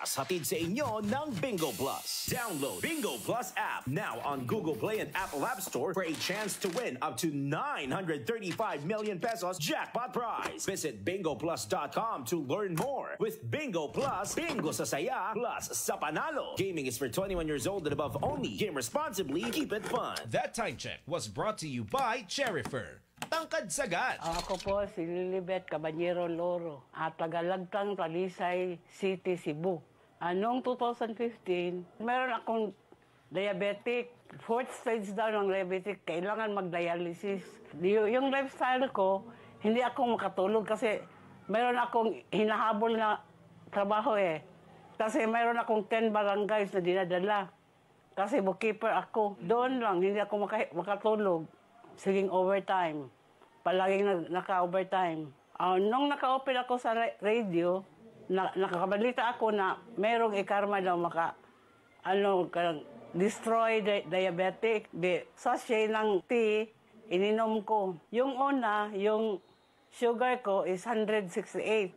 Hatid sa inyo ng Bingo Plus. Download Bingo Plus app now on Google Play and Apple App Store for a chance to win up to 935 million pesos jackpot prize. Visit bingoplus.com to learn more. With Bingo Plus, bingo sa saya, plus sa panalo. Gaming is for 21 years old and above only. Game responsibly, keep it fun. That time check was brought to you by Cherryfer. Tangkad sagad. Ako po si Lilibet Caballero Loro at tagalagtang Talisay City, Cebu. Noong 2015, meron akong diabetic. 4th stage daw ng diabetic, kailangan mag-dialysis. Yung lifestyle ko, hindi ako makatulog kasi meron akong hinahabol na trabaho eh. Kasi meron akong 10 barangays na dinadala. Kasi bookkeeper ako. Doon lang, hindi ako makatulog. Siging overtime. Palaging naka-overtime. Nung naka-open ako sa radio, nakakabalita ako na merong ikarma daw destroy diabetic. Sachet ng tea, ininom ko. Yung una, yung sugar ko is 168.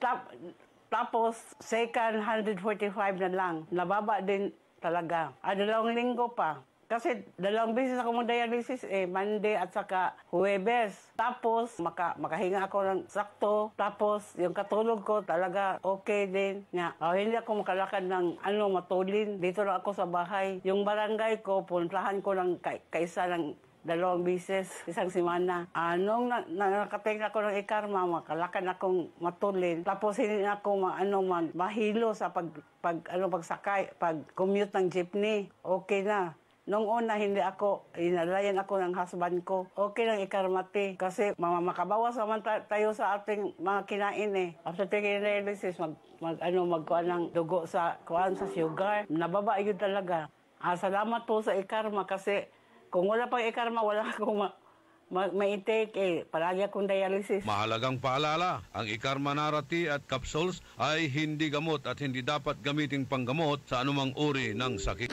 Tapos, second, 145 na lang. Nababa din talaga. 2 linggo pa. Kasi 2 beses ako mag-dialysis Monday at saka Huwebes. Tapos makahinga ako ng sakto. Tapos yung katulog ko talaga okay din. Hindi ako makalakad ng matulin. Dito lang ako sa bahay. Yung barangay ko, puntahan ko ng kaisa ng 2 beses, isang semana. Nung nakating ako ng ikarma, makalakad akong matulin. Tapos hindi ako mahilo sa pagsakay, pag-commute ng jeepney. Okay na. Nung una, inalayan ako ng husband ko. Okay lang ikarmati. Kasi makabawas naman tayo sa ating mga kinain After taking dialysis, magkuhan ng dugo sa sugar. Nababa yun talaga. Salamat po sa ikarma kasi kung wala pang ikarma, wala akong ma-intake Palagi akong dialysis. Mahalagang paalala, ang Ikarma Narati at capsules ay hindi gamot at hindi dapat gamiting panggamot sa anumang uri ng sakit.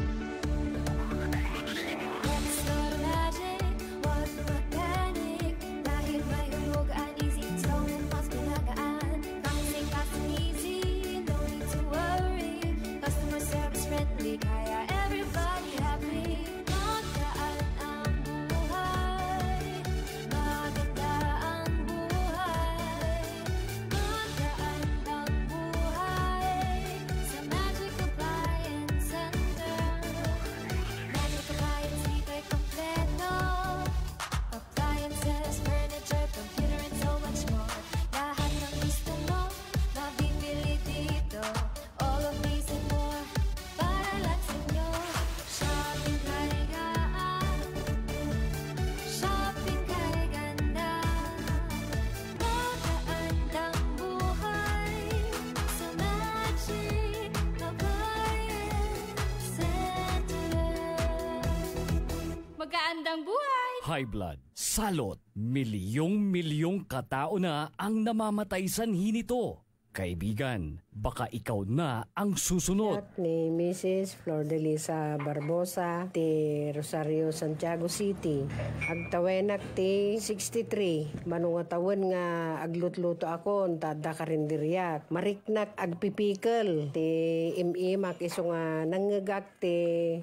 Magandang buhay! High blood, salot, milyong katao na ang namamatay sanhi nito. Kaibigan, baka ikaw na ang susunod. At ni Mrs. Flordelisa Barbosa ti Rosario, Santiago City. Agtawenak ti 63. Manungatawon nga aglutluto akon tadda karinderyak. Mariknak agpipikal ti imimak iso nga nangagak ti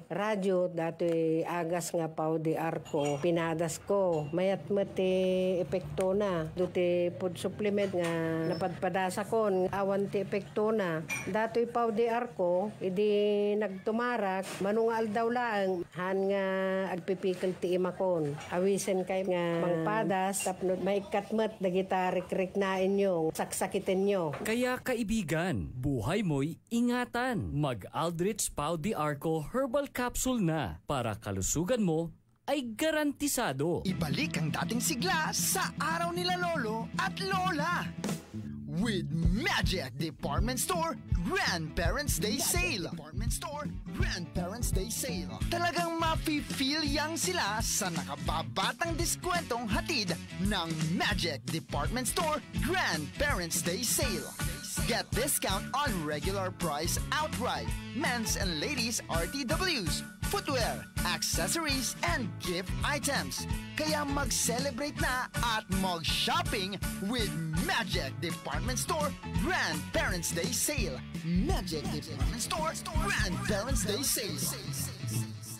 radyo datoy agas nga pau di arko. Pinadas ko. Mayat ti epekto na. Duti food supplement nga napadpadasa kon awan ti epekto na. Datoy pau di arko, idi nagtumarak, manungal daw lang, han nga agpipikal ti imakon. Awisen kay nga mangpadas, tapno maikatmat, dagita rik-rik na inyo, saksakitin nyo. Kaya kaibigan, buhay mo'y ingatan. Mag-Aldrich Pau di Arco Herbal Capsule na para kalusugan mo ay garantisado. Ibalik ang dating sigla sa araw nila lolo at lola. With Magic Department Store Grandparents Day Sale. Department Store Grandparents Day Sale. Talagang mafe-feel young sila sa nakababatang diskwentong hatid ng Magic Department Store Grandparents Day Sale. Get discount on regular price outright, men's and ladies RTWs, footwear, accessories, and gift items. Kaya mag-celebrate na at mag-shopping with Magic Department Store Grandparents Day Sale. Magic Department Store Grandparents Day Sale.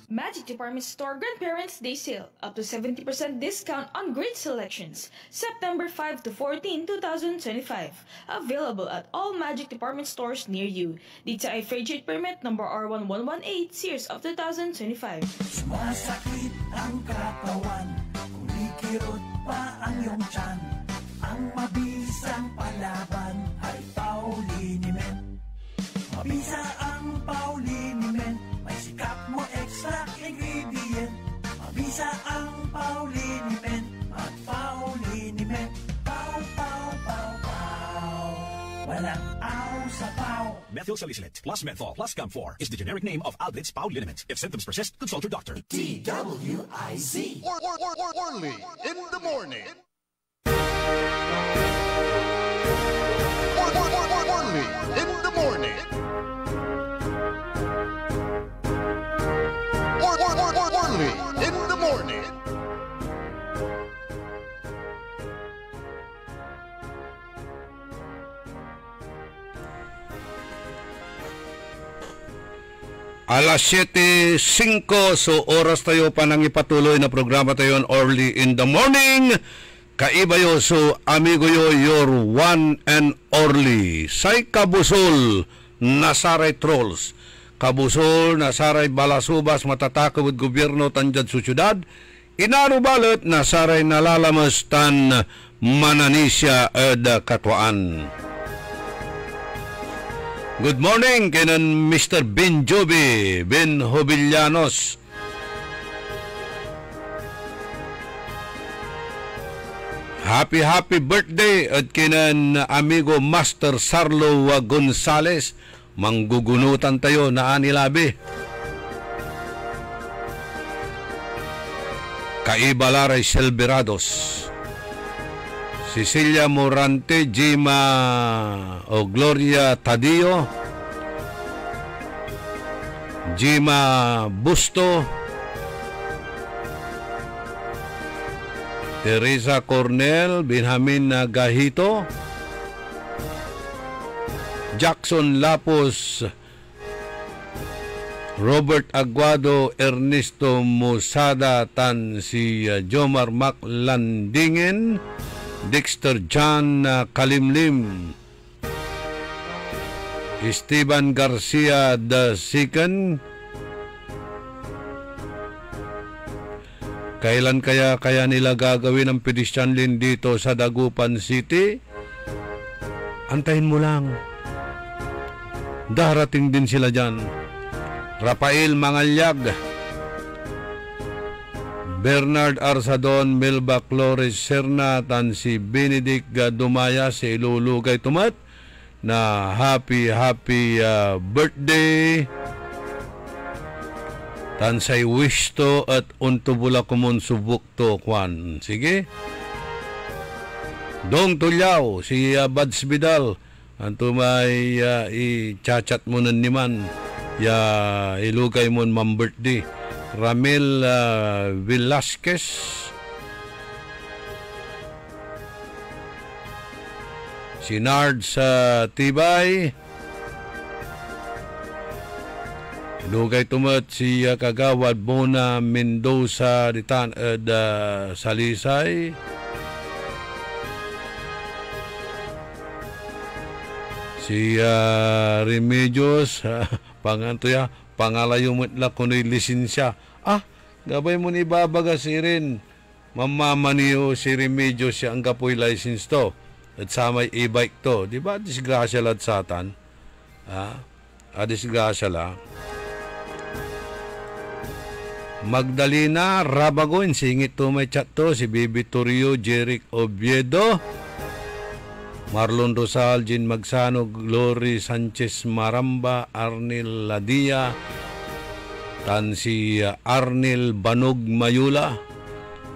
Magic Department Store Grandparents Day Sale. Up to 70% discount on great selections. September 5 to 14, 2025. Available at all Magic Department stores near you. DTI Free Trade Permit number R1118 Series of 2025. Sumasakit ang katawan, kumikirot pa ang iyong tiyan. Ang mabisang palaban ay Pauliniment. Mabisa ang Pauliniment, may sikap mo extra ingredient. Mabisa ang Pauliniment at Pauliniment. Pau, pau, pau, pau. Walang aw sa pau. Methyl salicylate plus menthol plus Camphor is the generic name of Aldrich Pauliniment. If symptoms persist, consult your doctor. DWIZ. Orly in the morning. Orly in the morning. Orly in the morning. Alas 7:05, so oras tayo pa nang ipatuloy na programa tayo Early in the Morning. Kaiba yo, so amigo yo, your one and only. Say Kabusol, Nasaray Trolls. Kabusol, Nasaray Balasubas, matatakot with gobyerno tanjad sa syudad. Inarubalot, Nasaray nalalamas tan Mananisya ed Katwaan. Good morning, kanan Mr. Ben Joby, Ben Hobillanos. Happy birthday at kinan amigo Master Sarlo Gonzales. Manggugunutan tayo na anilabi. Kaibalaray Silverados. Cecilia Morante, Jima o Gloria Tadio, Jima Busto, Teresa Cornel, Benjamin Gahito, Jackson Lapos, Robert Aguado, Ernesto Musada, tan si Jomar Maclandingen, Dexter John Kalimlim, Esteban Garcia II. Kailan kaya nila gagawin ang pedestrian lane dito sa Dagupan City? Antayin mo lang. Darating din sila dyan. Rafael Mangalyag, Bernard Arsadon, Melba Flores Serna, tan si Benedict Dumaya, si Ilulugay Tumat, na happy birthday. Tan say wish to at untubula kumon subuk to kwan. Sige. Dong Tulyaw, si Bads Vidal, Anto may i-chat mo nun ni man. Ya ilugay mo mam birthday. Ramil Velasquez. Si Nard sa Tibay. Ilugay tumat si Kagawad Bona Mendoza ditan Salisay. Si Remedios panganto ya pangalayo mo la kuno'y lisensya. Gabay mo ni babaga si rin mamamaniyo si Remedios siya ang kapoy license to at sa may e-bike to. Di ba disgrasya lad satan? Disgrasya la. Magdalena Rabagon, singit to may chat to, si Bibi Torrio, Jeric Oviedo, Marlon Rosal, Jean Magsano, Glory Sanchez Maramba, Arnel Ladia, tan si Arnel Banog Mayula,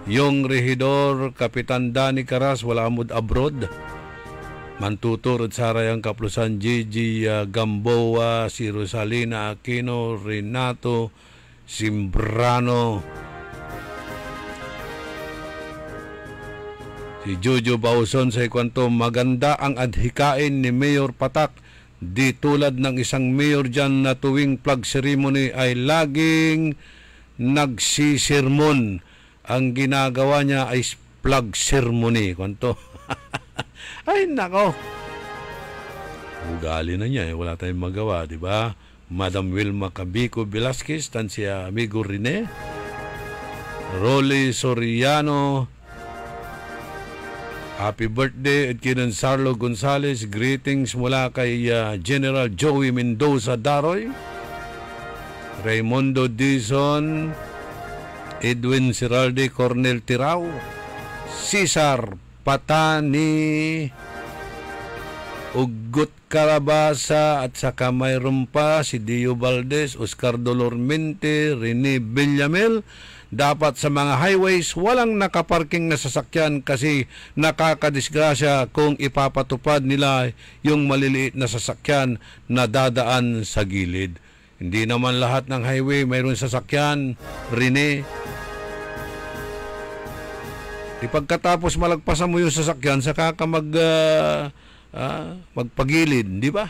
Yung Regidor, Kapitan Dani Caras, wala amod abroad, Mantutor at Sarayang Kaplusan, Gigi Gamboa, si Rosalina Aquino, Renato Simbrano, si Jojo Bauson sa ikwanto, maganda ang adhikain ni Mayor Patak. Di tulad ng isang mayor dyan na tuwing flag ceremony ay laging nagsisirmon. Ang ginagawa niya ay flag ceremony. Kwanto? Ay, nako. Ugali na niya. Wala tayong magawa, di ba? Madam Wilma Cabico Velasquez, tan si amigo Rene, Rolly Soriano, happy birthday at kinan Sarlo Gonzales, greetings mula kay General Joey Mendoza Daroy, Raimundo Dizon, Edwin Siralde, Cornel Tirao, Cesar Patani, Ugot Carabasa at saka mayroon pa si Dio Valdez, Oscar Dolormente, Rene Villamel. Dapat sa mga highways walang nakaparking na sasakyan kasi nakakadisgrasya kung ipapatupad nila yung maliliit na sasakyan na dadaan sa gilid. Hindi naman lahat ng highway mayroon sasakyan, Rene. Pagkatapos malagpasan mo yung sasakyan, saka ka magpagilid, di ba?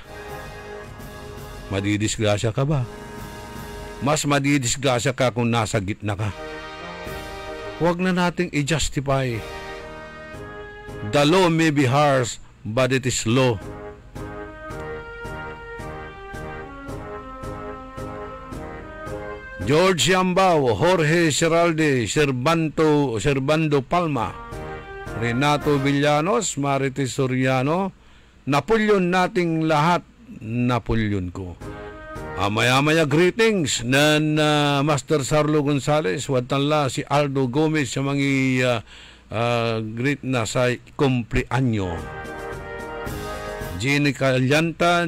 Madidisgrasya ka ba? Mas madidisgrasya ka kung nasa gitna ka. Huwag na nating i-justify. The law may be harsh, but it is law. George Yambao, Jorge Seralde, Servando Palma, Renato Villanos, Marites Soriano, Napoleon nating lahat, Napoleon ko. Maya-maya greetings nan Master Sarlo Gonzales, watanla si Aldo Gomez sa mga greet na sa kumpleanyo. Gina Calyanta,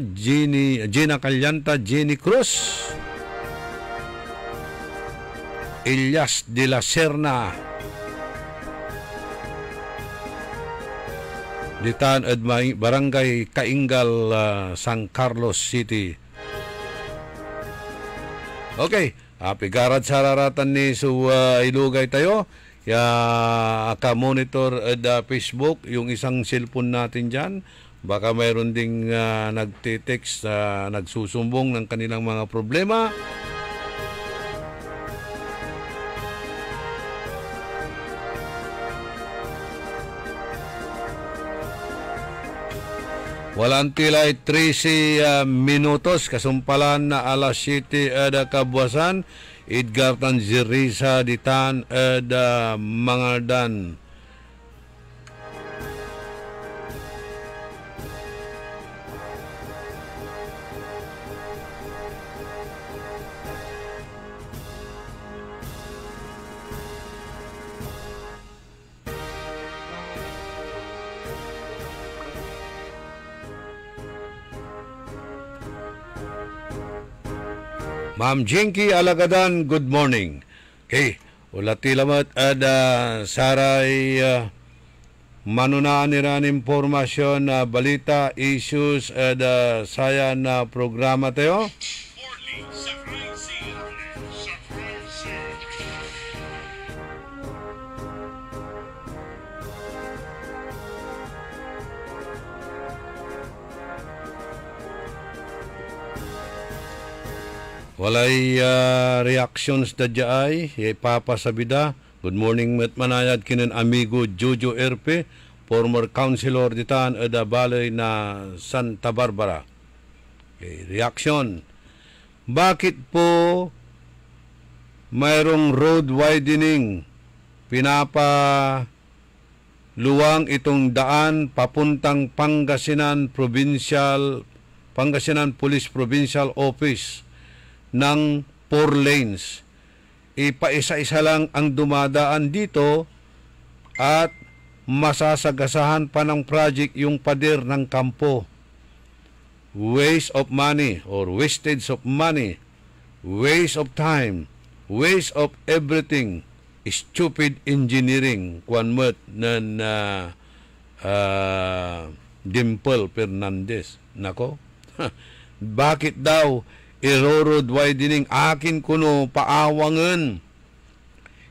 Jenny Cruz, Elias de la Serna, ditan at Barangay Kaingal, San Carlos City. Okay, pigarad sa raratan ni ilugay tayo. Ka-monitor at Facebook yung isang cellphone natin dyan. Baka mayroon ding nagtitext, nagsusumbong ng kanilang mga problema. Walang tilay 13 minutos, kasumpalan na alas 7 ada kabuasan, Edgar Tanzirisa ditan ada Mangaldan. Ma'am Jinky Alagadan, good morning. Okay, ulat tilamat ada saray manunaan niran impormasyon na balita, issues at saya na programa tayo. Walay reactions da jay, ipapasabida. Good morning, met manayad kinin amigo Jojo Erpe, former councilor ditan ada balay na Santa Barbara. Okay, reaction. Bakit po mayroong road widening? Luwang itong daan papuntang Pangasinan Police Provincial Office ng 4 lanes. Ipaisa-isa lang ang dumadaan dito at masasagasahan pa ng project yung pader ng kampo. Waste of money or wastage of money, waste of time, waste of everything, stupid engineering, kwanmet ng Dimple Fernandez. Nako, bakit daw road widening? Akin kuno paawangan.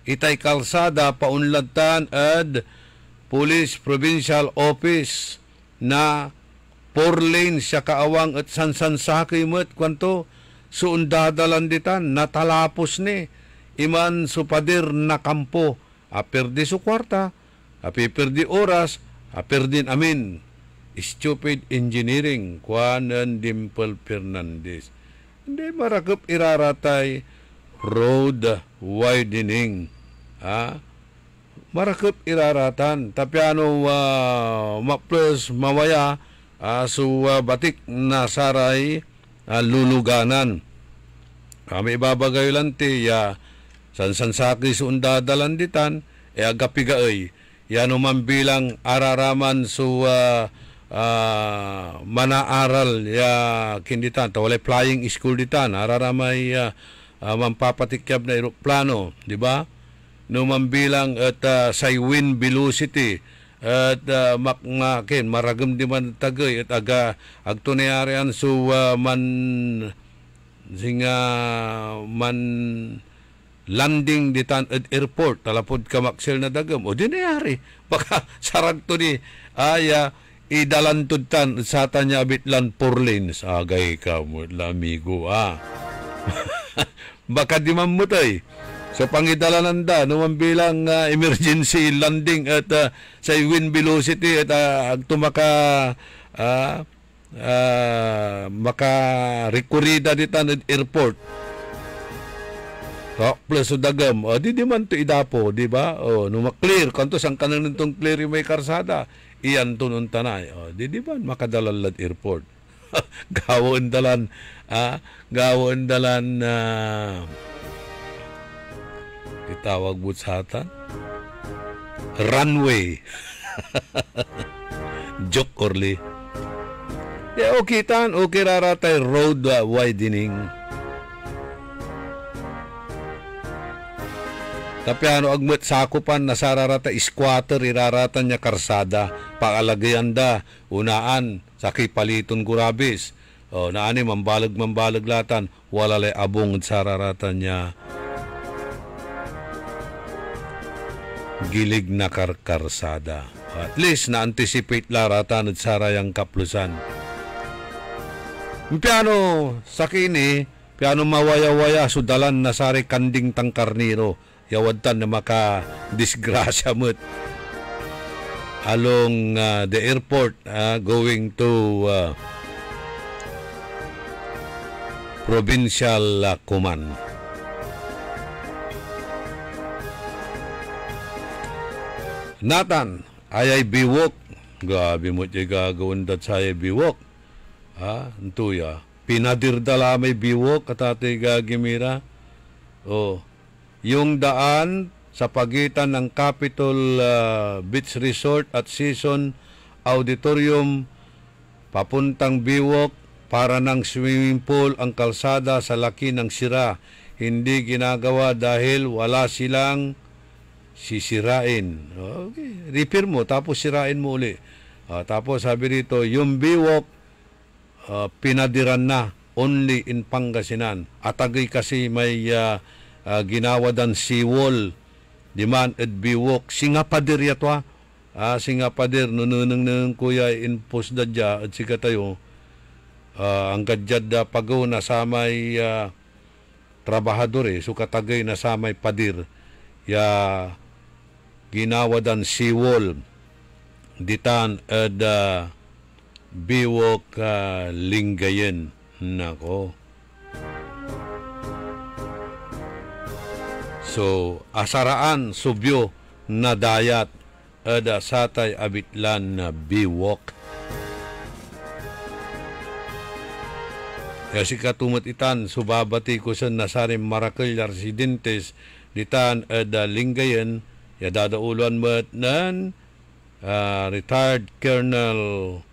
Itay kalsada paunlatan ad Police Provincial Office na 4 lanes sa kaawang at sansansakay mo't kwanto suundadalan ditan natalapos ni iman supadir na kampo. Aperdi su kwarta, apiperdi oras, aperdin amin. Stupid engineering, kwanan Dimple Fernandez. Hindi marakap iraratay road widening. Marakap iraratan. Tapi maples mawaya batik na saray luluganan. Kami ibabagay lang sansansaki suundadalan ditan agapigaay. Yan bilang araraman manaaral kinditan walay flying school ditan araramay mampapatikyab na eroplano, di ba? Numambilang at saywin velocity at maragam di man tagay at agtunayarian man landing ditan at airport talapod kamaksel na dagam o dinayari baka sarag to ni idalantod tan sa tanya bitlan 4 lanes. Agay ka mo, lamigo, baka di mamutay. So, pangidalanan da, naman bilang emergency landing at sa wind velocity at maka-rekurida ditan at airport. Plus dagam, di man to idapo, di ba? Numa-clear, kanto sang kanan nitong clear yung may karsada. Iyan tunon tanay. Di ba makadalalad airport? Gawon dalan itawag butsatan runway. Joke orly. Okay raratay road widening. Tapi agmet sakupan nasararata squatter iraratan niya karsada paalagayan da unaan sakay paliton kurabis naani mambalag latan wala lay abong sararatan niya gilig na karsada. At least na-anticipate laratan at sarayang kaplusan. Piano sakini piano mawaya-waya sudalan na sari kanding tangkarniro yawadtan na maka-disgrasya mo't along the airport going to Provincial Command. Nathan, ayay biwok. Gabi mo siya gagawin dat sa ayay biwok. Antuya. Pinadirdala may biwok katatay gagimira. Yung daan sa pagitan ng Capitol Beach Resort at Season Auditorium papuntang Biwok para ng swimming pool ang kalsada sa laki ng sira. Hindi ginagawa dahil wala silang sisirain. Okay, repair mo, tapos sirain mo uli. Tapos sabi rito, yung biwok, pinadiran na, only in Pangasinan. Atagay kasi may ginawadan seawall, diman at biwok. Singapadir yato singapadir, nununang kuya inpos dadya, at sika tayo, ang gadyad pagaw na sa may trabahador so katagay na sa may padir, ya ginawadan seawall, ditan at biwok Lingayen. Nako. So, asaraan, subyo, na dayat, ada satay abitlan na biwok. Ya si katumot itan, subabati ko sa nasarim Maracal residentes, ditan ada Lingayen, ya dadauluan mo nan retired Colonel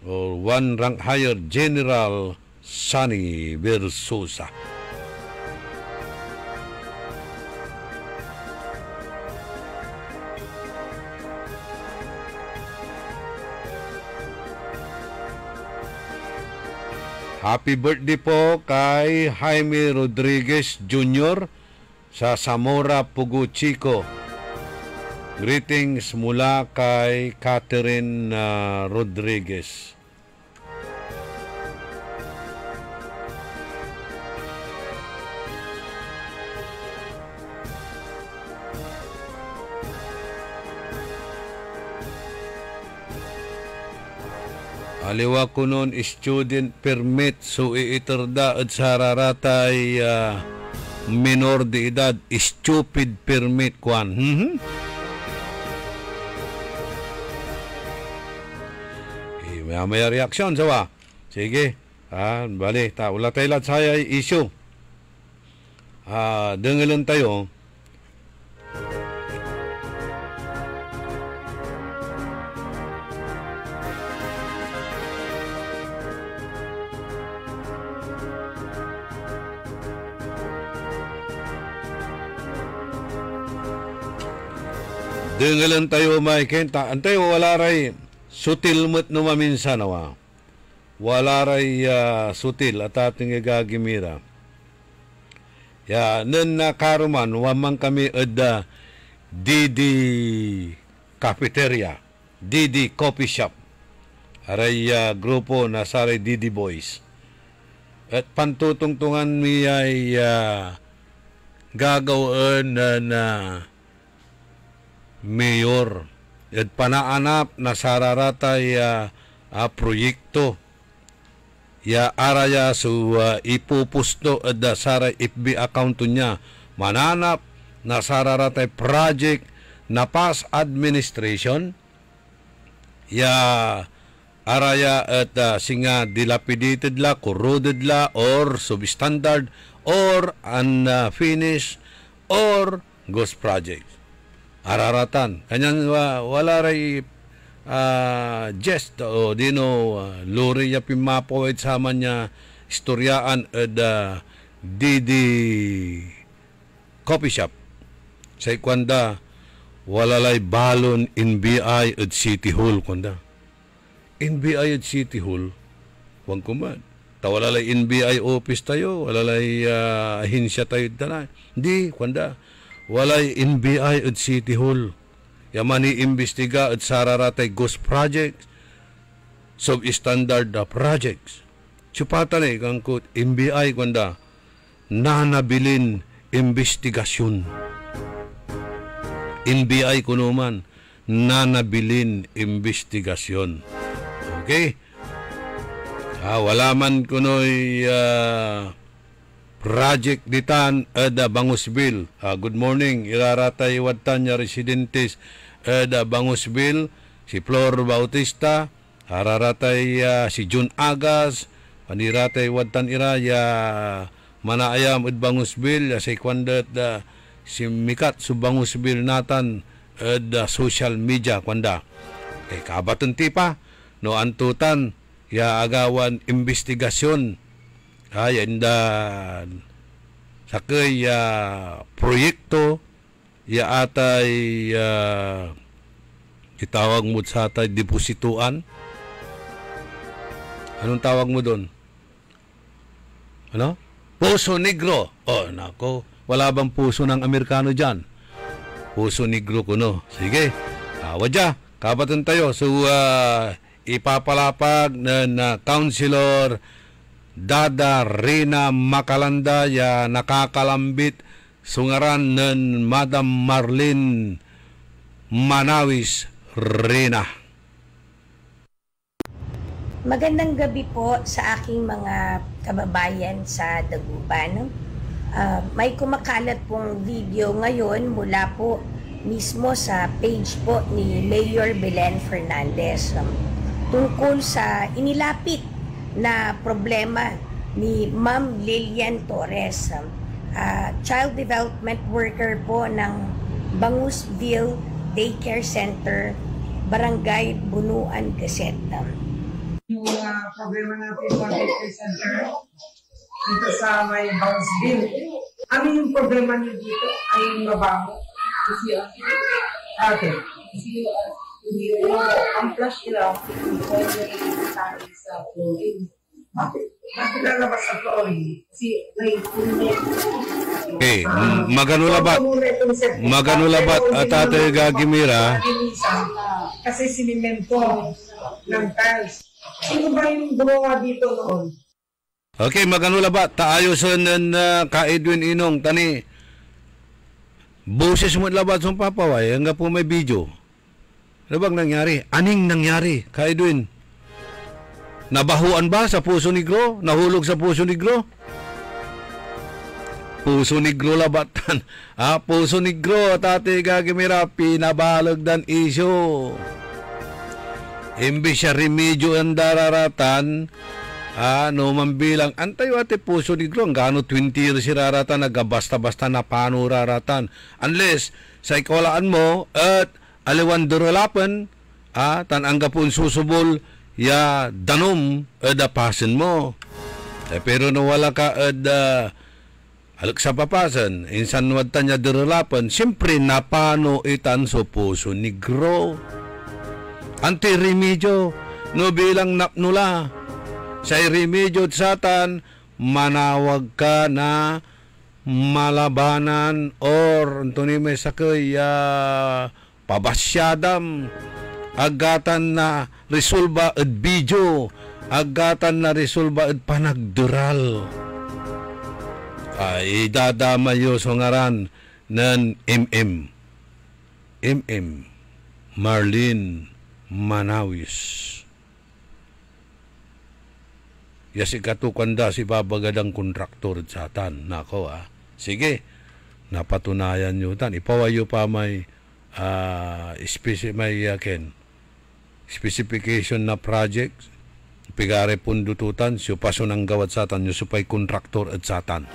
or one rank higher General Sunny Versosa. Happy birthday po kay Jaime Rodriguez Jr. sa Zamora, Pugu Chico. Greetings mula kay Catherine Rodriguez. Aliwa ko nun, student permit, so iitarda at sararatay minor de edad, stupid permit kwan. May reaksyon sawa. Sige. Bali, wala tayo lahat saya issue. Dengalan tayo. Dengalan tayo may kenta. Antay wala ray sutil mo't numaminsan nawa. Wala ray sutil at ating igagimira. Ya, nun na karuman, wamang kami ada Didi Cafeteria, Didi Coffee Shop. Aray grupo na saray Didi Boys. At pantutungtungan mi ay gagawin na mayor. At panaanap na sararatay proyekto. Ya araya su ipupusto at saray FB account niya. Mananap na sararatay project na past administration. Ya araya at singa dilapidated la, corroded la, or substandard, or unfinished, or ghost project. Araratan. Kanyan wala ray jest o dino lori ya pimapawid sama niya istoryaan at Didi Coffee Shop. Sa ikwanda, wala lay balon NBI at City Hall kwanda. NBI at City Hall, wang kumad. Wala lay NBI office tayo, wala lay ahinsya tayo tanay. Hindi, kwanda. Walay NBI at City Hall. Yamani imbestiga at sararatay ghost projects, substandard projects. Supatan kang kut NBI kwanda nanabilin investigasyon. NBI kunuman nanabilin investigasyon. Okay? Wala man kunoy project ditan ada Bangusbil. Good morning, iraratay wadtan ya residentes ada Bangusbil, si Flor Bautista, hararatay si Jun Agas, paniratay wadtan iraya manaayam at Bangusbil, si kwandat si Mikat su Bangusbil natan ada social media kwanda. Kabatan tipa no antutan ya agawan investigasyon. Yan sakay proyekto ya atay itawag mo sa atay deposituan. Anong tawag mo doon? Ano? Puso Negro. Oh, nako. Wala bang puso ng Amerikano dyan? Puso Negro ko, no? Sige. Wadya. Kabatan tayo. So, ipapalapag na Councilor Dada Rina Macalanda ya nakakalambit sungaran ng Madam Marlene Manawis Rina. Magandang gabi po sa aking mga kababayan sa Dagupan. May kumakalat pong video ngayon mula po mismo sa page po ni Mayor Belen Fernandez tungkol sa inilapit na problema ni Ma'am Lilian Torres, child development worker po ng Bangusville Daycare Center, Barangay Bunuan, Gazette. Yung problema natin sa daycare center dito sa may Bangusville. Ano yung problema niyo dito? Ay mabaho? Okay. Ang flush nila sa flooring. Bakit lalabas sa flooring? Kasi may okay, maganulabat at Ate Gagimira. Kasi sinimento ng tiles. Sino ba yung gumawa dito noon? Okay, maganulabat. Taayosan na ka Edwin Inong. Tani, boses mo labat sa papaway. Hanggang po may video. Ano bang nangyari? Aning nangyari ka Edwin? Nabahuan ba sa Puso Negro? Nahulog sa Puso Negro? Puso Negro labatan. Puso Negro at Ate Gagimira, pinabalog dan isyo. Imbis siya remedyo ang dararatan, no mambilang, antayo Ate Puso Negro, ang gano 20 years si raratan, nagabasta-basta na paano raratan. Unless, sa ikolaan mo, at aliwan duralapan, tanangga po susubol, ya danom, pasin mo. Pero nawala ka, alak sa papasan, insan wadtan niya duralapan, siyempre napano itan so Puso Negro. Anti-remedyo, no bilang napnula. Sa remedyo satan, manawag ka na malabanan or antoni may sakay pabasyadam. Agatan na resolba at video. Agatan na resolba at panagdural. Ay dadamayo sa ngaran ng Marlene Manawis. Yasi katukanda si babagadang kontraktor sa tan. Nako Sige, napatunayan nyo tan. Ipawayo pa may specification na project. Pigare pundututan. Siyo paso ng gawad sa tan. Yung supay kontraktor at sa tan.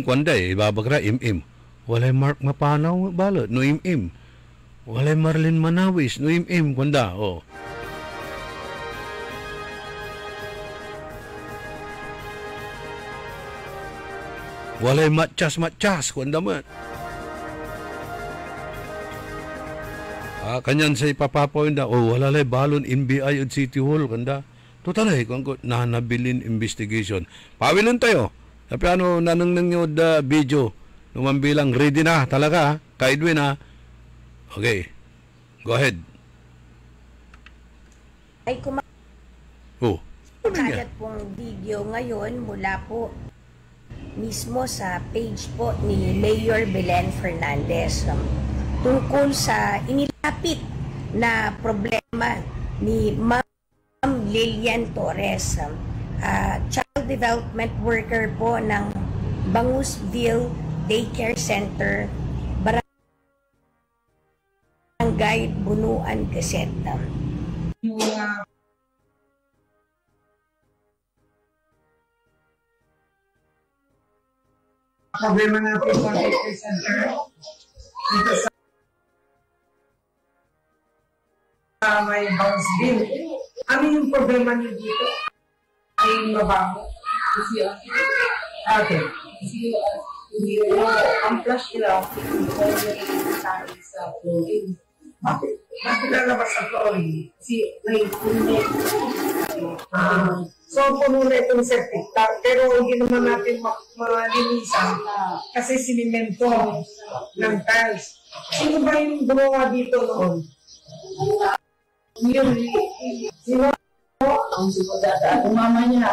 Kwanda ibabagra Walay Mark Mapanaw balot. No Walay Marlene Manawis, no kwanda, Walay matchas, kwanda man. Kanyan sa ipapapoy na, walalay balon NBI at City Hall, kwanda. Tutalay, kung nanabilin investigation. Pawilon tayo. Tapi nanang yung video, naman bilang ready na talaga, ka Edwin Okay. Go ahead. Ay kumakalat pong video ngayon mula po mismo sa page po ni Mayor Belen Fernandez tungkol sa inilapit na problema ni Ma'am Lilian Torres, child development worker po ng Bangusville Daycare Center, Barangay Bunuan, Gazette. Yung problema natin sa daycare center dito sa may Bangusville. Ano yung problema niyo dito? Ay mabaho? Okay. Hindi mo, ang flash nila, hindi mo yung sa flooring. Bakit lalabas sa flooring? Kasi may puno. So, puno na itong septic tank, pero hindi naman natin malinisan kasi sinimento ng tiles. Sino ba yung gumawa dito noon? Sino? Ang mama niya.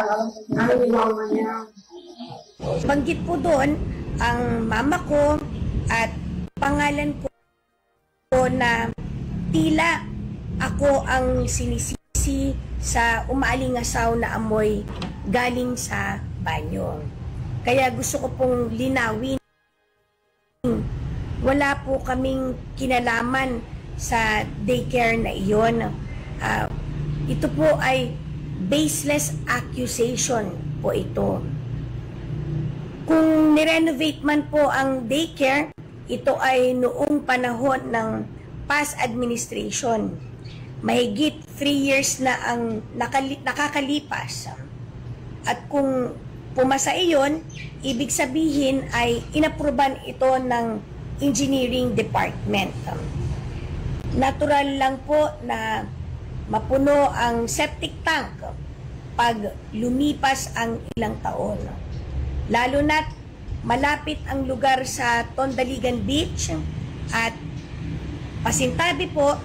Ang mama niya. Banggit po doon ang mama ko at pangalan ko na tila ako ang sinisisi sa umaalingasaw na amoy galing sa banyo. Kaya gusto ko pong linawin. Wala po kaming kinalaman sa daycare na iyon. Ito po ay baseless accusation po ito. Kung nirenovate man po ang daycare, ito ay noong panahon ng past administration. Mahigit 3 years na ang nakakalipas. At kung pumasa iyon, ibig sabihin ay inapruban ito ng engineering department. Natural lang po na mapuno ang septic tank pag lumipas ang ilang taon. Lalo na't malapit ang lugar sa Tondaligan Beach at pasintabi po,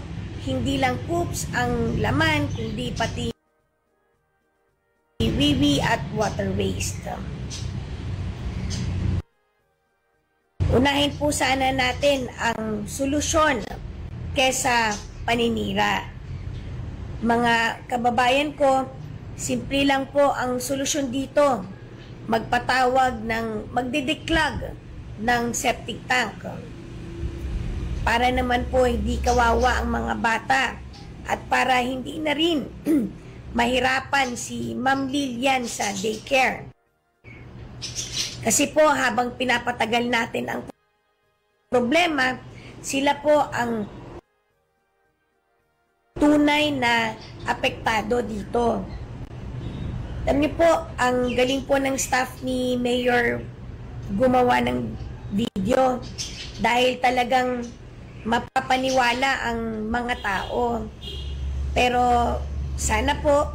hindi lang poops ang laman, kundi pati wiwi at water waste. Unahin po sana natin ang solusyon kesa paninira. Mga kababayan ko, simple lang po ang solusyon dito. Magdedeklag ng septic tank. Para naman po hindi kawawa ang mga bata at para hindi na rin mahirapan si Ma'am Lilian sa daycare. Kasi po habang pinapatagal natin ang problema, sila po ang tunay na apektado dito. Alam niyo po, ang galing po ng staff ni Mayor gumawa ng video dahil talagang mapapaniwala ang mga tao. Pero sana po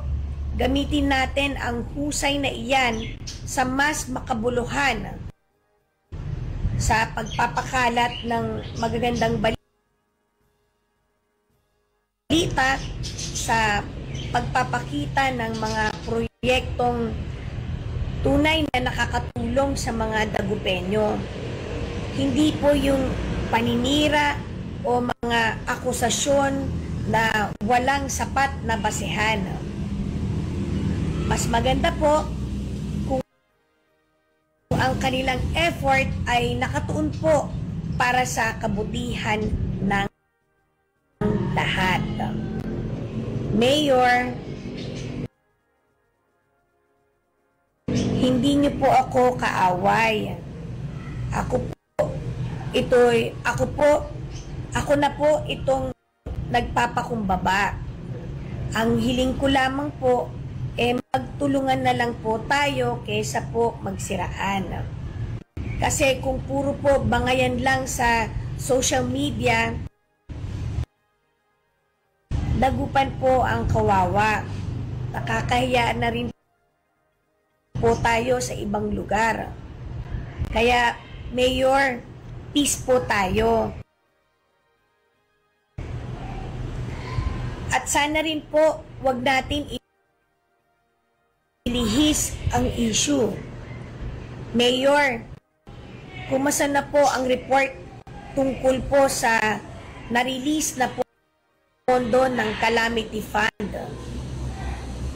gamitin natin ang husay na iyan sa mas makabuluhan sa pagpapakalat ng magagandang balita, sa pagpapakita ng mga proyektong tunay na nakakatulong sa mga Dagupenyo. Hindi po yung paninira o mga akusasyon na walang sapat na basehan. Mas maganda po kung ang kanilang effort ay nakatuon po para sa kabutihan ng lahat. Mayor, hindi niyo po ako kaaway. Ako na po itong nagpapakumbaba. Ang hiling ko lamang po, magtulungan na lang po tayo kaysa po magsiraan. Kasi kung puro po bangayan lang sa social media, Dagupan po ang kawawa. Nakakahiya na rin po tayo sa ibang lugar. Kaya, Mayor, peace po tayo. At sana rin po, wag natin ilihis ang issue. Mayor, kumasa na po ang report tungkol po sa na-release na po pondo ng Calamity Fund.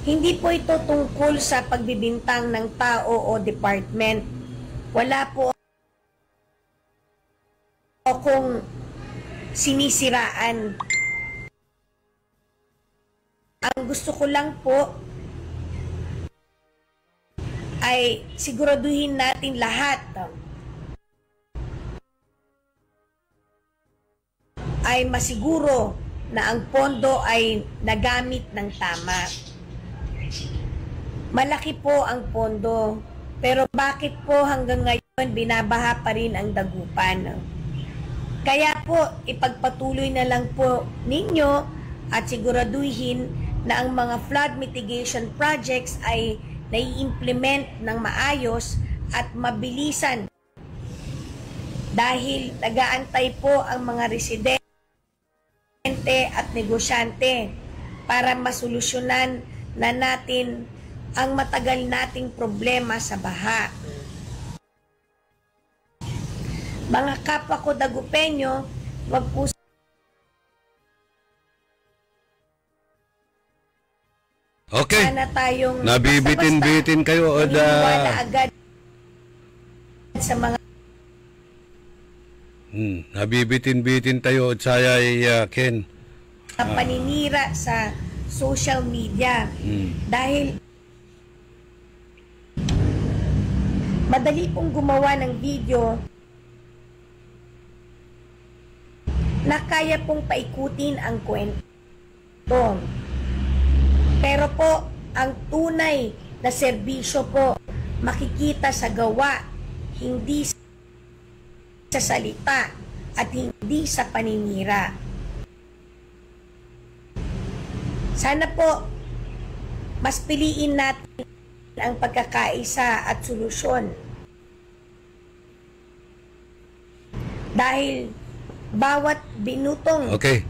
Hindi po ito tungkol sa pagbibintang ng tao o department. Wala po akong sinisiraan. Ang gusto ko lang po ay siguraduhin natin lahat ay masiguro na ang pondo ay nagamit ng tama. Malaki po ang pondo, pero bakit po hanggang ngayon binabaha pa rin ang Dagupan. Kaya po, ipagpatuloy na lang po ninyo at siguraduhin na ang mga flood mitigation projects ay nai-implement ng maayos at mabilisan. Dahil nag-aantay po ang mga residente at negosyante para masolusyonan na natin ang matagal nating problema sa baha. Mga kapwa ko Dagupenyo, wag po okay. sana tayong nabibitin-bitin kayo o agad sa mga nabibitin-bitin tayo at saya Ken. Paninira sa social media. Dahil madali pong gumawa ng video na kaya pong paikutin ang kwento. Pero po, ang tunay na serbisyo po makikita sa gawa, hindi sa salita at hindi sa paninira. Sana po, mas piliin natin ang pagkakaisa at solusyon. Dahil bawat binutong okay,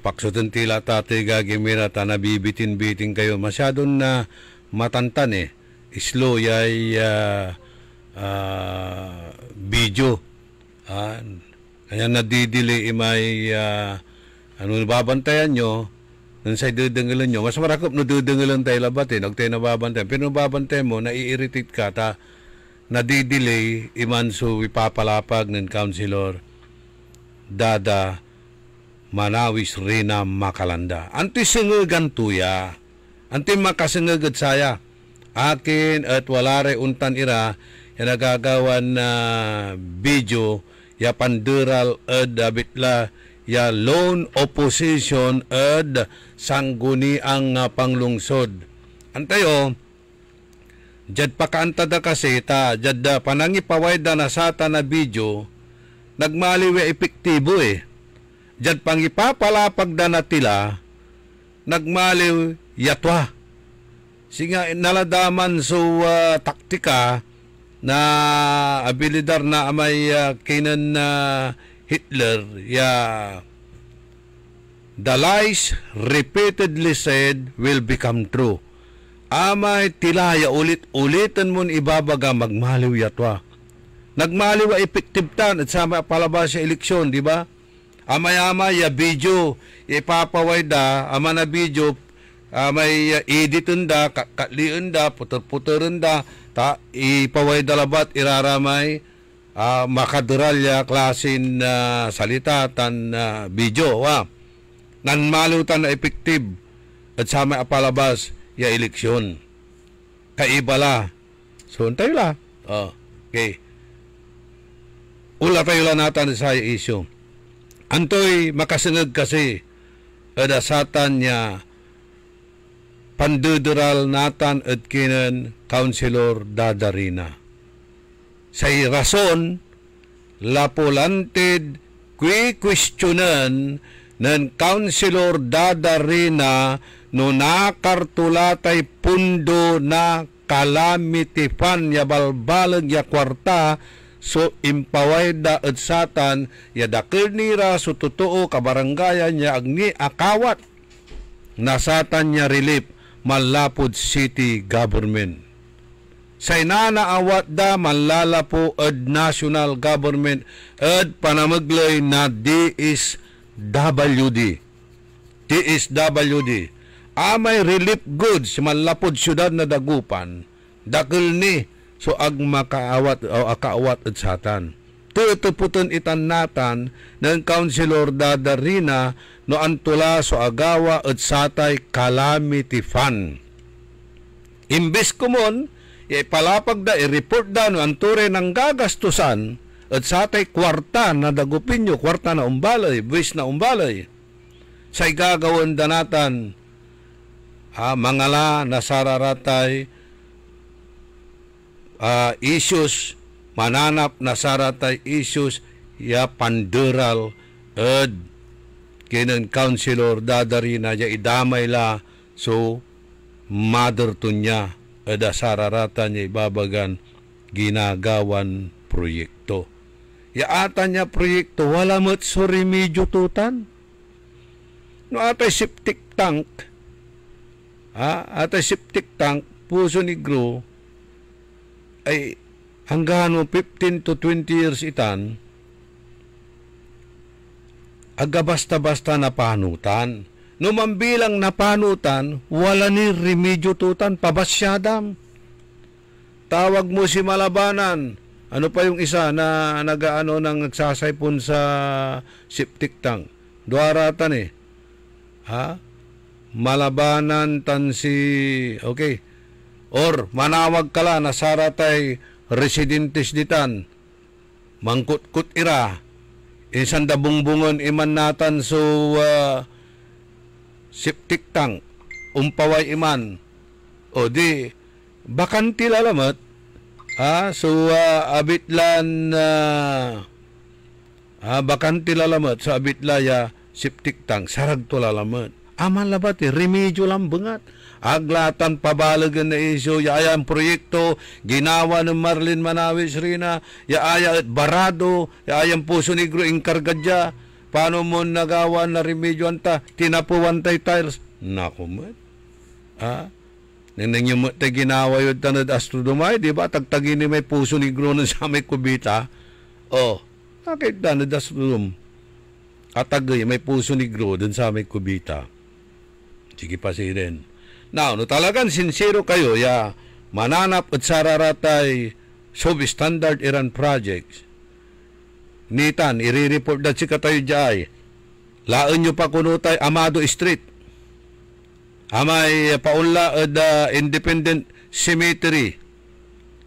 paksutan tila tate gagimira ta nabibitin-bitin kayo masyadong na matantan slow yay video kaya nadidili imay ano babantayan nyo nung sa dudengalan nyo mas marakop no dudengalan tayo labatin og tayo nababantayan pero nababantayan mo nai-irritate ka ta nadidelay iman so ipapalapag ng councilor Dada Manawis Rina Makalanda. Anti singagan tuya. Anti makasingagad saya. Akin at walare untan ira ya nagagawan na video ya panderal ed abitla ya lone opposition ed sangguni ang panglungsod. Antayo jad pakaantada kasi ta jad panangipawayda na sata na video nagmaliw epektibo Diyan pang ipapalapag na tila, nagmaliw yatwa. Singa naladaman so taktika na abilidar na amay kinan Hitler ya the lies repeatedly said will become true. Amay tila ya ulit-ulitan mo ibabaga magmaliw yatwa. Nagmaliw effective tan at sama palabas sa eleksyon, di ba? Amay-amay ya video ipapawayda, ama na video may editin da, kakaliin da, puter-puterin da, ipawayda labat iraramay makadural ya klasin salita tan video. Nanmaliw tan na effective at sama palabas ya eleksyon. Kaibala. So, tayo la. Okay. Ula tayo lang natin sa issue. Antoy makasangag kasi ada satan niya pandudural natan at kinan Councilor Dada Rina. Say rason lapolantid questionan ng Councilor Dada Rina no nakartulatay pundo na calamity fund ya balbalag ya kwarta so impawayda at satan ya dakil nira so totoo kabarangayan niya agni akawat na satan niya relief Malapod City Government. Say nanaawat da malalapo ad national government ad panamaglay na DSWD. Amay relief goods malapod syudad na Dagupan dakil ni so ag makaawat o akaawat at satan. Tutuputan itan natan ng Councilor Dada Rina no antula so agawa at satay calamity fund. Imbes kumon, ipalapag da, i-report da no anture ng gagastusan at satay kwarta na Dagupinyo, kwarta na umbalay, buwis na umbalay. Say gagawin da natan mangala na sararatay issues mananap na saratay issues ya panderal ed kinen councilor dadarina ya idamay la so mother to niya ed sararata niya ibabagan ginagawan proyekto. Ya ata niya proyekto wala mo't so remedyo tutan. No atay septic tank. Atay septic tank Puso Negro ay hanggang 15 to 20 years itan aga basta-basta na panutan. No mambilang na panutan, wala ni remedyo tutan, pabasyadam. Tawag mo si Malabanan. Ano pa yung isa na nagaano nang nagsasaypon sa septic tank? Duaratan eh. Malabanan tan si okay. Or manawag kala na saratay residentes ditan. Mangkut-kut ira. Isang dabungbungon iman natan so septic tank. Umpaway iman. O di bakanti lalamat. So abitlan bakanti lalamat sa abitlaya septic tank sarag to lalamat. Aman labat remedyo lang bengat. Aglatan pabalagan na isyo, yaayang proyekto, ginawa ng Marlene Manawis Rina, yaaya at Barado, yaayang Puso Negro, inkargadya, paano mo nagawa na remedyo anta, tinapuan tay tiles, naku mo, nang yung tayo ginawa yun tanad astrodumay, di ba, tagtagin ni may Puso Negro na sa may kubita, nakit tanad astrodum, at tagay may Puso Negro dun sa may kubita, sige pa si rin. Now, no talagang sincero kayo, ya mananap at sararatay substandard Iran projects. Nitan, i-report dat si katayo jay. Laan nyo pa kunutay Amado Street. Amay paunla at Independent Cemetery.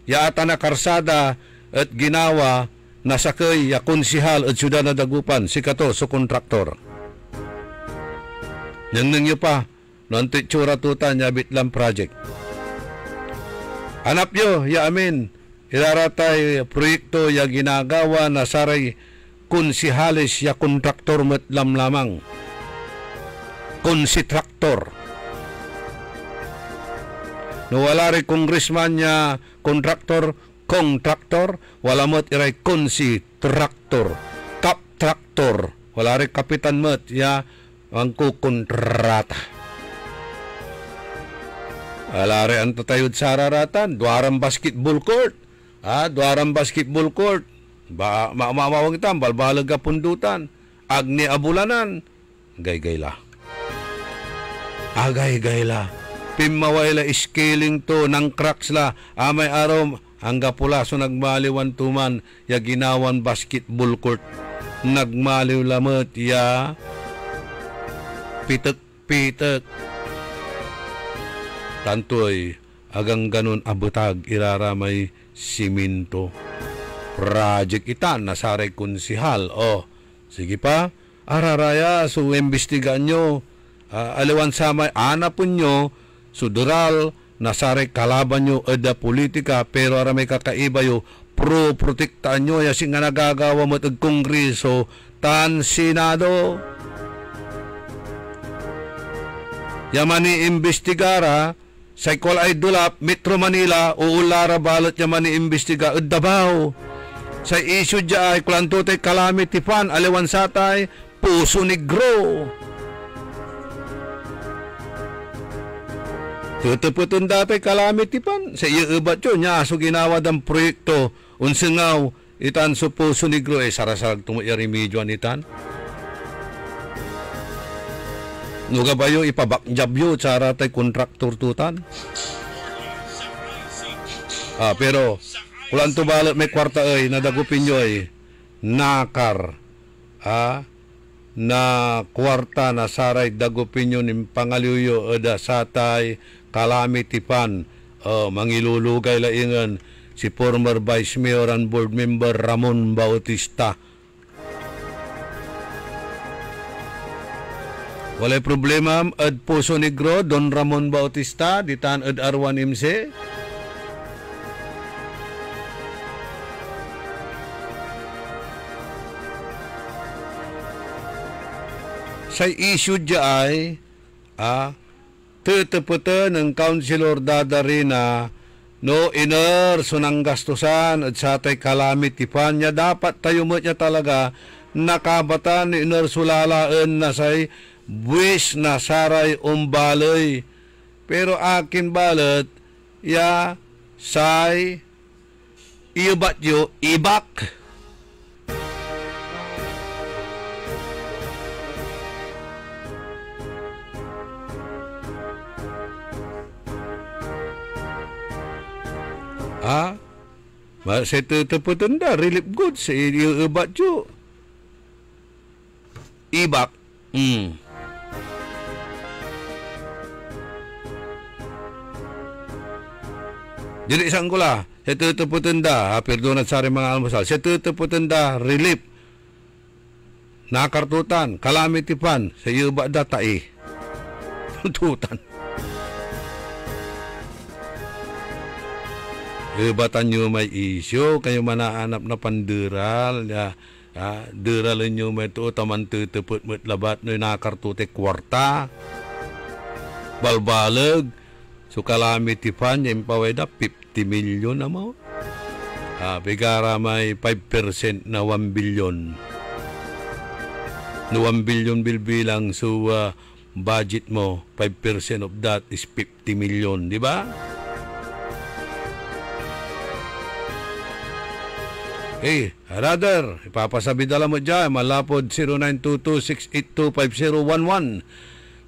Yaata na karsada at ginawa na sakay ya konsihal at syudad na Dagupan, si kato so kontraktor. Nang nyo pa, nanti tsura tutan ya bitlang project. Hanap nyo, ya amin, ilaratay proyekto ya ginagawa na saray konsihalis ya kontraktor matlam lamang. Konsitraktor. No wala rin congressman ya kontraktor, wala mo't iray konsitraktor, kaptraktor, wala rin kapitan mo't ya ang kukontrata. Alari ang tatayod sa araratan, duarang basketball court. Duarang basketball court. Maamawang itam, balbalag ka pundutan. Agni abulanan. Gay-gayla. Agay-gayla. Pimaway la scaling to ng cracks la. Amay araw, hangga pula so nagmaliwan tuman ya ginawan basketball court. Nagmaliw lamot ya pitek-pitek. Tantoy, agang ganun abutag iraramay siminto. Project itan, nasaray konsihal. Sige pa, araraya, so imbestigaan nyo. Aliwan samay, anapon nyo, sudural, nasaray kalaban nyo, eda politika, pero aramay kakaiba yo, pro-protektaan nyo, yasing nga nagagawa mo tag kongreso, tan senado. Yamani imbestigara, sa Icol ay dulap, Metro Manila, uulara balot niya man iimbestiga, Davao. Sa issue dya ay kulantutay calamity fund, aliwan satay, Puso Negro. Tutuputun datay calamity fund. Sa iyo ibat yun, niya aso ginawad ang proyekto, unsingaw, itan sa Puso Negro, sarasarag tumuya remedyoan itan. Nuga ba yung ipabakjab yun sa aratay kontraktor tutan? Pero, kulang tubalot may kwarta ay, nadagupin nyo ay, nakar, na kwarta na saray dagupin nyo ng pangaluyo da satay, calamity fund, mangilulugay laingan, si former Vice Mayor and Board Member Ramon Bautista. Walay problema ad Puso Negro, Don Ramon Bautista, ditan ad R1MC. Sa issue dya ay tataputan ng Councilor Dadarina no iner sunang gastusan at sa tay calamity fund niya dapat tayo mo niya talaga nakabatan ni iner sulalaan na say buwis na saray umbalay pero akin balat ya say iubat yo ibak sa tataputan da relief goods sa iubat yo ibak Dili isang kula, sa tataputan da, perdonat sa rin mga almusal, sa tataputan da, relief, nakartutan, calamity fund, sa iyo ba da tae? Tututan. Ibatan nyo may isyo, kayo manaanap na panderal, deralin nyo may ito, taman tutuput mo't labat, no nakartute kwarta, balbalag, so calamity fund, yung paweda, 50 million na mo. Bigara may 5% na 1 billion. No 1 billion bilbilang so budget mo, 5% of that is 50 million, di ba? Hey, rather, ipapasabi dala mo dyan, malapod 0922-682-5011.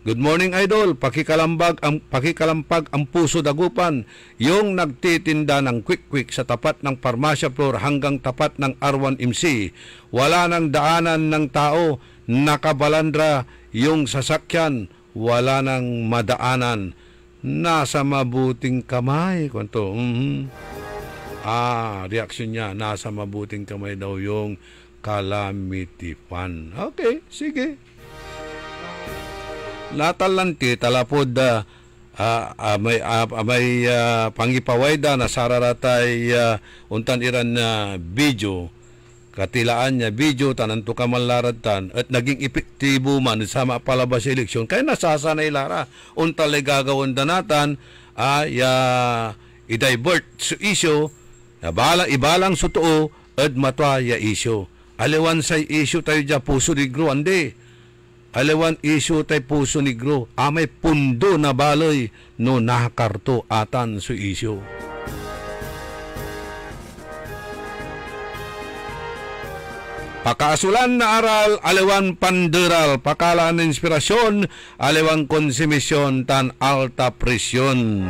Good morning, Idol. Pakikalampag ang puso dagupan. Yung nagtitinda ng quick-quick sa tapat ng Parmasya Floor hanggang tapat ng R1MC. Wala nang daanan ng tao. Nakabalandra yung sasakyan. Wala nang madaanan. Nasa mabuting kamay. Kwanto? Reaksyon niya. Nasa mabuting kamay daw yung calamity fund. Okay, sige. Natalanti talapod may pangipawayda na sararatay untan iran na video katilaan niya video tananto kamallaratan at naging epektibo man sa mapalabas sa eleksyon kaya nasasanay lara untan lay gagawin danatan i-divert sa issue ibalang sutuo at matwa ya issue aliwan sa issue tayo dya puso negro ande aliwan issue tay puso negro may pundo na baloy no nakarto atan su issue. Pakaasulan na aral aliwan panderal pakalaan na inspirasyon aliwan konsumisyon tan alta presyon.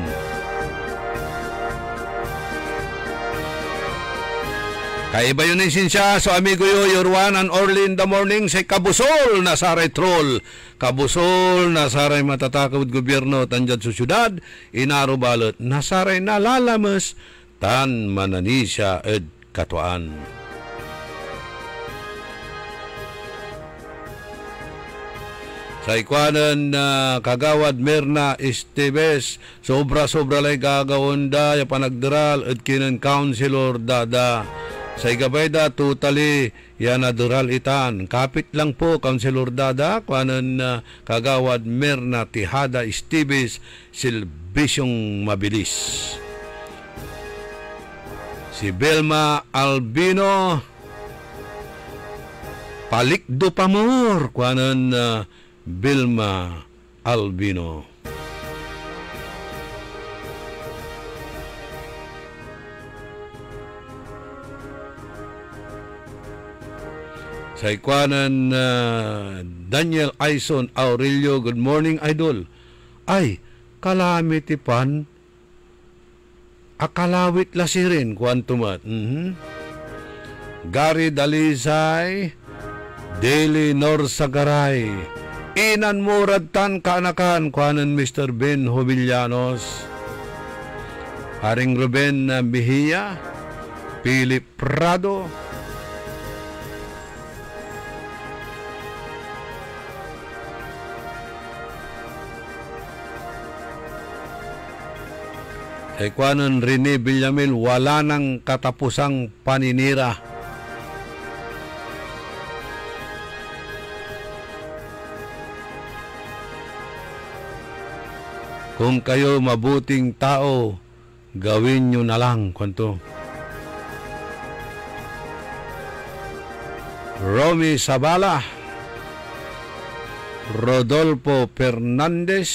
Kaiba yun siya, so amigo yo, your one and early in the morning, say kabusol na saray troll, kabusol na saray matatakawid gobyerno, tanjad sa syudad, inaro balot, na saray nalalamas, tan mananisya ed katuan. Sa ikwanan na kagawad Mirna Esteves, sobra-sobra lay gagawon da, ya panagderal ed kinan Councilor Dada. Sa igabayda, totally, yan natural itan. Kapit lang po, Councilor Dada, kuanan kagawad Mirna Tihada Esteves, silbisyong mabilis. Si Belma Albino, palikdo pamor, kuanan Belma Albino. Sa ikwanan Daniel Aison Aurelio, good morning, Idol. Ay, calamity pan, akalawit lasirin, kwantumat. Gary Dalisay, Daily Norsagaray, Inan Murad tan kaanakan, kwanan Mr. Ben Hobillanos, Haring Ruben Mejia, Philip Prado, Ekwanon Rene Villamil, wala nang katapusang paninira. Kung kayo mabuting tao, gawin nyo na lang. Kwanto? Romy Sabala, Rodolfo Fernandez,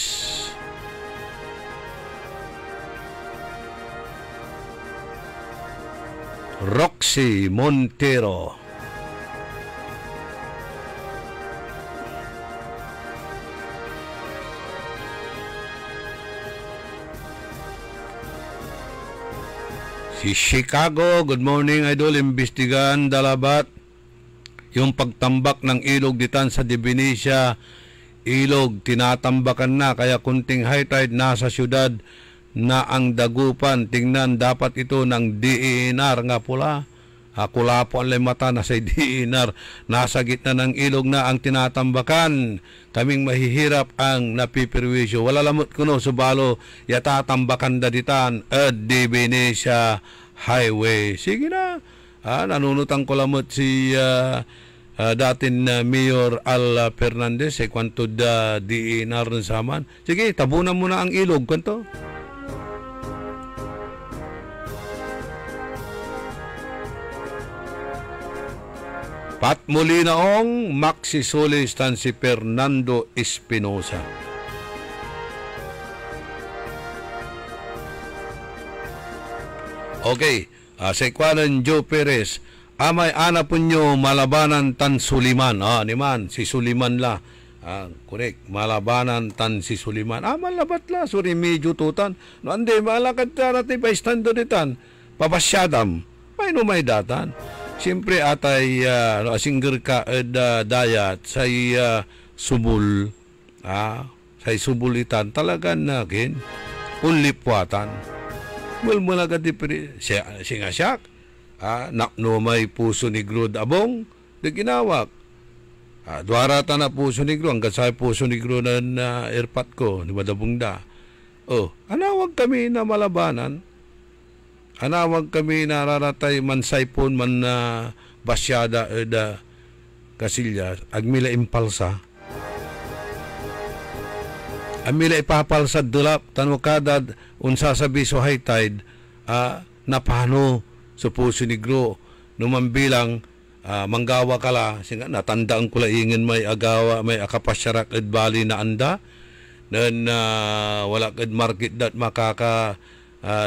Roxy Montero, si Chicago, good morning idol, imbestigahan dalabat yung pagtambak ng ilog ditan sa Divinesia ilog, tinatambakan na kaya kunting high tide nasa syudad na ang Dagupan. Tingnan dapat ito ng DENR nga pula. Kula po ang mata na sa DENR. Nasa gitna ng ilog na ang tinatambakan. Kaming mahihirap ang napipirwisyo. Wala lamot kuno subalo yatatambakan daditan at Divinesia Highway. Sige na. Nanunutan ko lamot si datin Mayor Al Fernandez kwanto da DENR ng saman. Sige, tabunan mo na ang ilog kwanto. Pat Molinaong, Maxi Solis, tan si Fernando Espinosa. Okay, sa ikwanan Joe Perez, amay ana po nyo malabanan tan Suliman. Ni man, si Suliman la. Correct, malabanan tan si Suliman. Malabat la, sorry, medyo tutan. No, ande, malakad tarati pa istando ditan. Papasyadam, may datan. Siyempre atay asingger ka dayat say subul say subulitan talagan nakin unlipwatan mula gadi singasyak nakno may puso ni Grod abong de ginawak duarata na puso ni Grod hanggang sa puso ni Grod na airpat ko ni Madabungda anawag kami na malabanan. Anawag kami nararatay mansaypon man na basyada kasilya agmila impalsa. Amila ipapalsa dulap tanukada unsa sabi so high tide napano sa puso ni Gro numambilang manggawa kala singa natandaan ko laingin may agawa may akapasyarak ed bali na anda then wala ed market dat makaka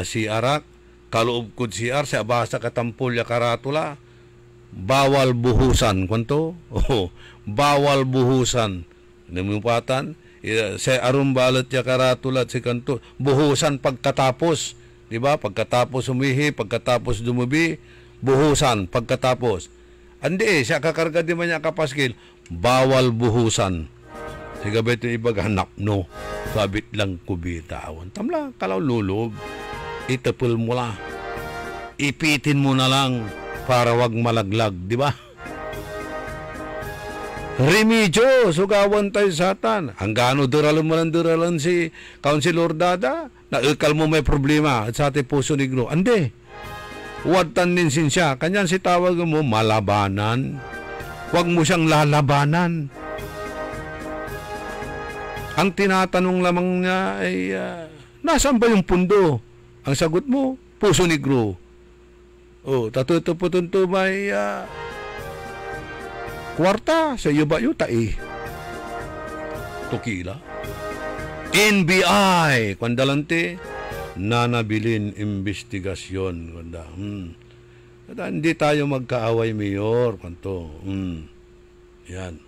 si arak kaloob ko siar sa basa katampol ya karatula bawal buhusan kwanto bawal buhusan namupatan sa arum balat ya karatula si kanto buhusan pagkatapos di ba pagkatapos umihi pagkatapos dumubi buhusan pagkatapos andi siya kakarga di man niya kapaskil bawal buhusan siga beto ibaghanap no sabit lang kubita awan tamla kalaw lulob itapul mo lang. Ipitin mo na lang para wag malaglag, di ba? Remedyo, sugawan tayo satan. Hanggang duralan si Councilor Dada, naikal mo may problema at sa ating puso negro. Ande, wadtan din siya. Kanyan si tawag mo, malabanan. Wag mo siyang lalabanan. Ang tinatanong lamang niya ay, nasaan ba yung pundo? Ang sagot mo, puso negro. Tatuto po tunto may kwarta sa iyo ba yuta Tukila. NBI, kwandalante, nanabilin investigasyon. Kwanda. Hindi tayo magkaaway, Mayor. Kwanto. Yan.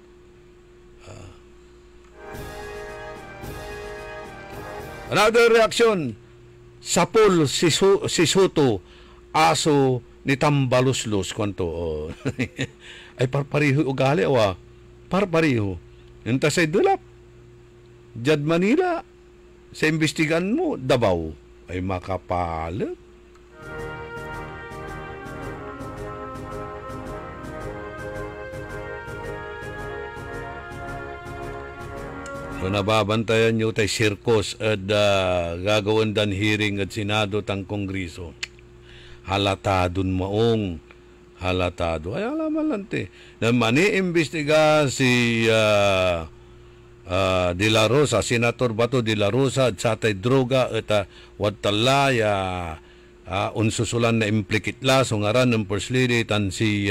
Another reaction. Sapol si Soto aso ni Tambaluslos kwanto ay parpariho ugali parpariho enta say dulap Jad Manila sa imbestigan mo Davao ay makapalag so nababantayan nyo tay sirkos at gagawin dan hearing at Senado tang Kongreso. Halatadon maong. Halatado. Ay alaman lang te. Na mani-imbestiga si De La Rosa, Senator Bato de La Rosa, at sa tay droga at wadtalaya unsusulan na implikitla so ngaran ng First Lady tan si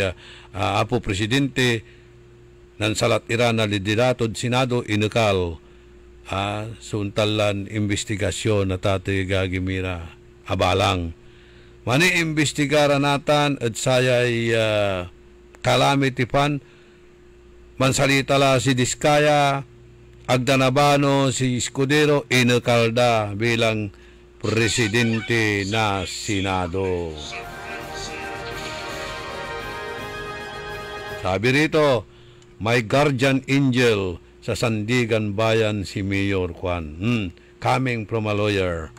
Apo Presidente nan salat ira na lideratod Senado inukal suntalan investigasyon na tatay gagimira abalang. Mani imbestigara natan at sayay calamity pan mansalitala si Diskaya Agdanabano si Escudero inukalda bilang Presidente na Senado. Sabi rito, may guardian angel sa Sandigan Bayan si Mayor Juan. Coming from a lawyer.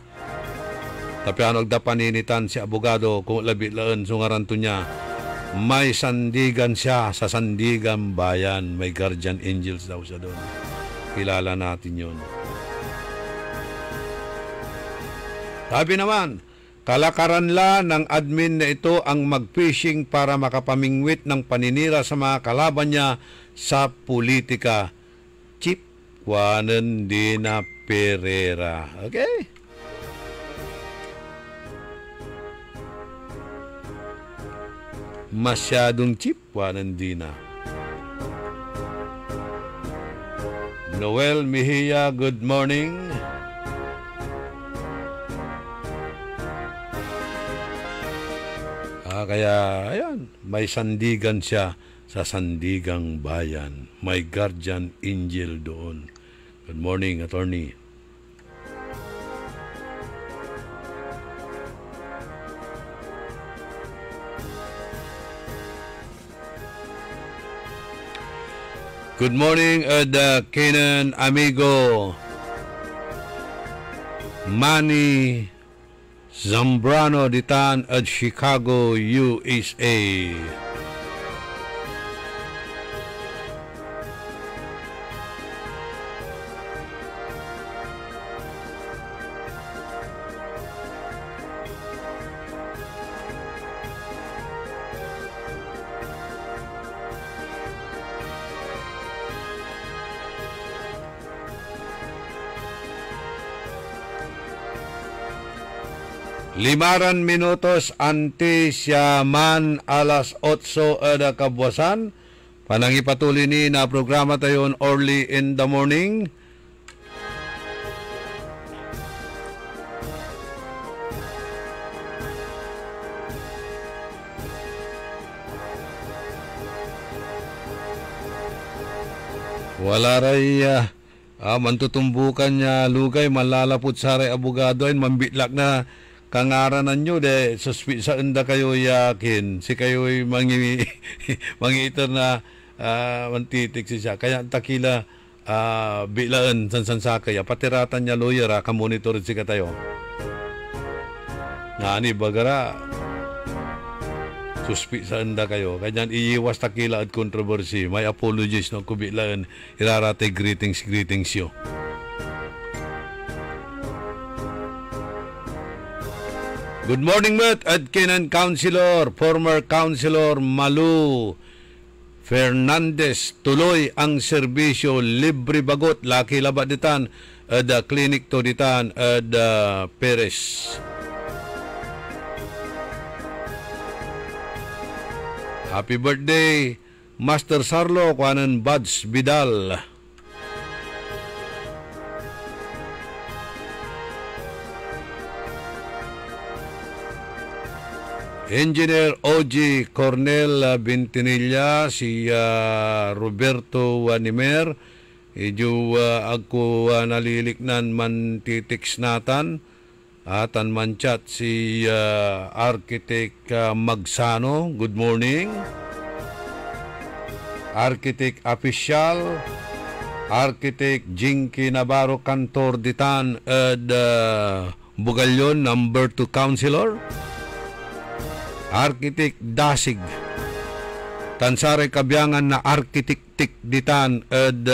Tapi ano agdapaninitan si abogado kung labi-laan sungaran to niya. May sandigan siya sa Sandigan Bayan. May guardian angels daw siya doon. Kilala natin yun. Sabi naman, kalakaran la ng admin na ito ang mag-fishing para makapamingwit ng paninira sa mga kalaban niya sa politika. Chief Juanandina Pereira. Okay? Masyadong cheap Juanandina. Noel Mejia, good morning. Kaya, ayan, may sandigan siya sa Sandigang Bayan. May guardian angel doon. Good morning, attorney. Good morning, Kenan Amigo. Manny Zambrano ditan at Chicago, USA. Limaran minutos antes man alas 8 ada kabuasan. Panangipatuloy ni na programa tayo early in the morning. Wala ray mantutumbukan niya lugay malalapot sa ray abogado ay mambitlak na kangaranan nyo de suspi sa enda kayo yakin si kayo ay mangiiter na mantitik siya kaya takila bilaan sansansa kaya patiratan niya lawyer kamonitorin si katayo nga ni bagara suspi sa enda kayo kanya iiwas takila at controversy may apologies no kubilaan irarate greetings yo. Good morning, Matt. Adkinan Councilor, former Councilor Malu Fernandez. Tuloy ang serbisyo libre bagot. Laki labat ditan. Ada klinik to ditan. Ada Perez. Happy birthday, Master Sarlo. Kuanan Buds Vidal. Engineer O.G. Cornel Bintinilla, si Roberto Wanimer, medyo ako naliliknan man titiks natan, atan man chat si Architect Magsano, good morning. Architect Official, Architect Jinky Navarro Cantor Ditan, Bugalyon, number 2 Councilor. Architect Dasig Tansare Kabyangan na arkitektik ditan ed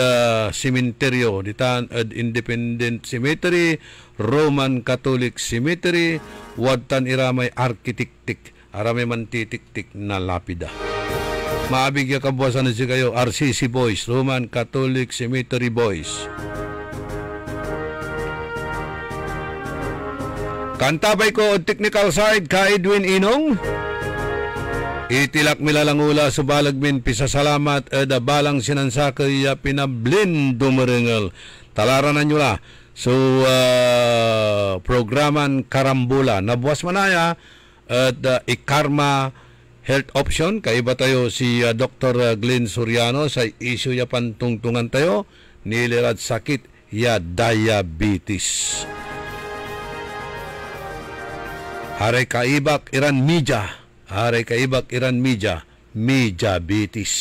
cemetery ditan ed Independent Cemetery Roman Catholic Cemetery wadtan iramay arkitektik aramay man titiktik na lapida. Maabigya kabuwasan na si kayo, RCC Boys, Roman Catholic Cemetery Boys. Kantabay ko technical side ka Edwin Inong. Itilak milalangula sa balagmin pisasalamat eda balang sinansakay pinablin dumaringal. Talaranan nyo la. So, programan Karambula. Nabuwas manaya at ikarma health option. Kaiba tayo si Dr. Glenn Soriano sa issue ya pantungtungan tayo. Nilirad sakit ya diabetes. Haray kaibak Iran Media. Haray kaibak Iran Media. Diabetes.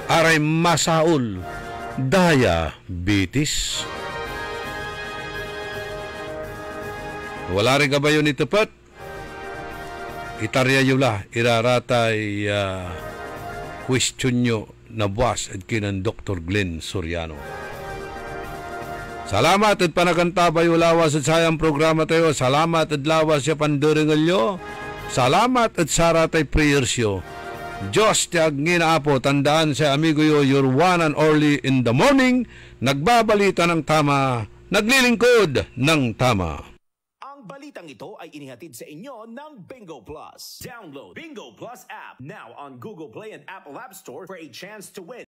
Haray masaul. Diabetes. Wala rin kabayo ni tepat. Itarya yula. Iraratay question nyo na buwas at kinan Dr. Glenn Soriano. Salamat at panakantabay lawas at sayang programa tayo. Salamat at lawas siya panduringal nyo. Salamat at saratay prayers yo. Diyos tiyag nginapo, tandaan sa amigo yo, your one and only in the morning, nagbabalita ng tama, naglilingkod ng tama. Ang balitang ito ay inihatid sa inyo ng Bingo Plus. Download Bingo Plus app now on Google Play and Apple App Store for a chance to win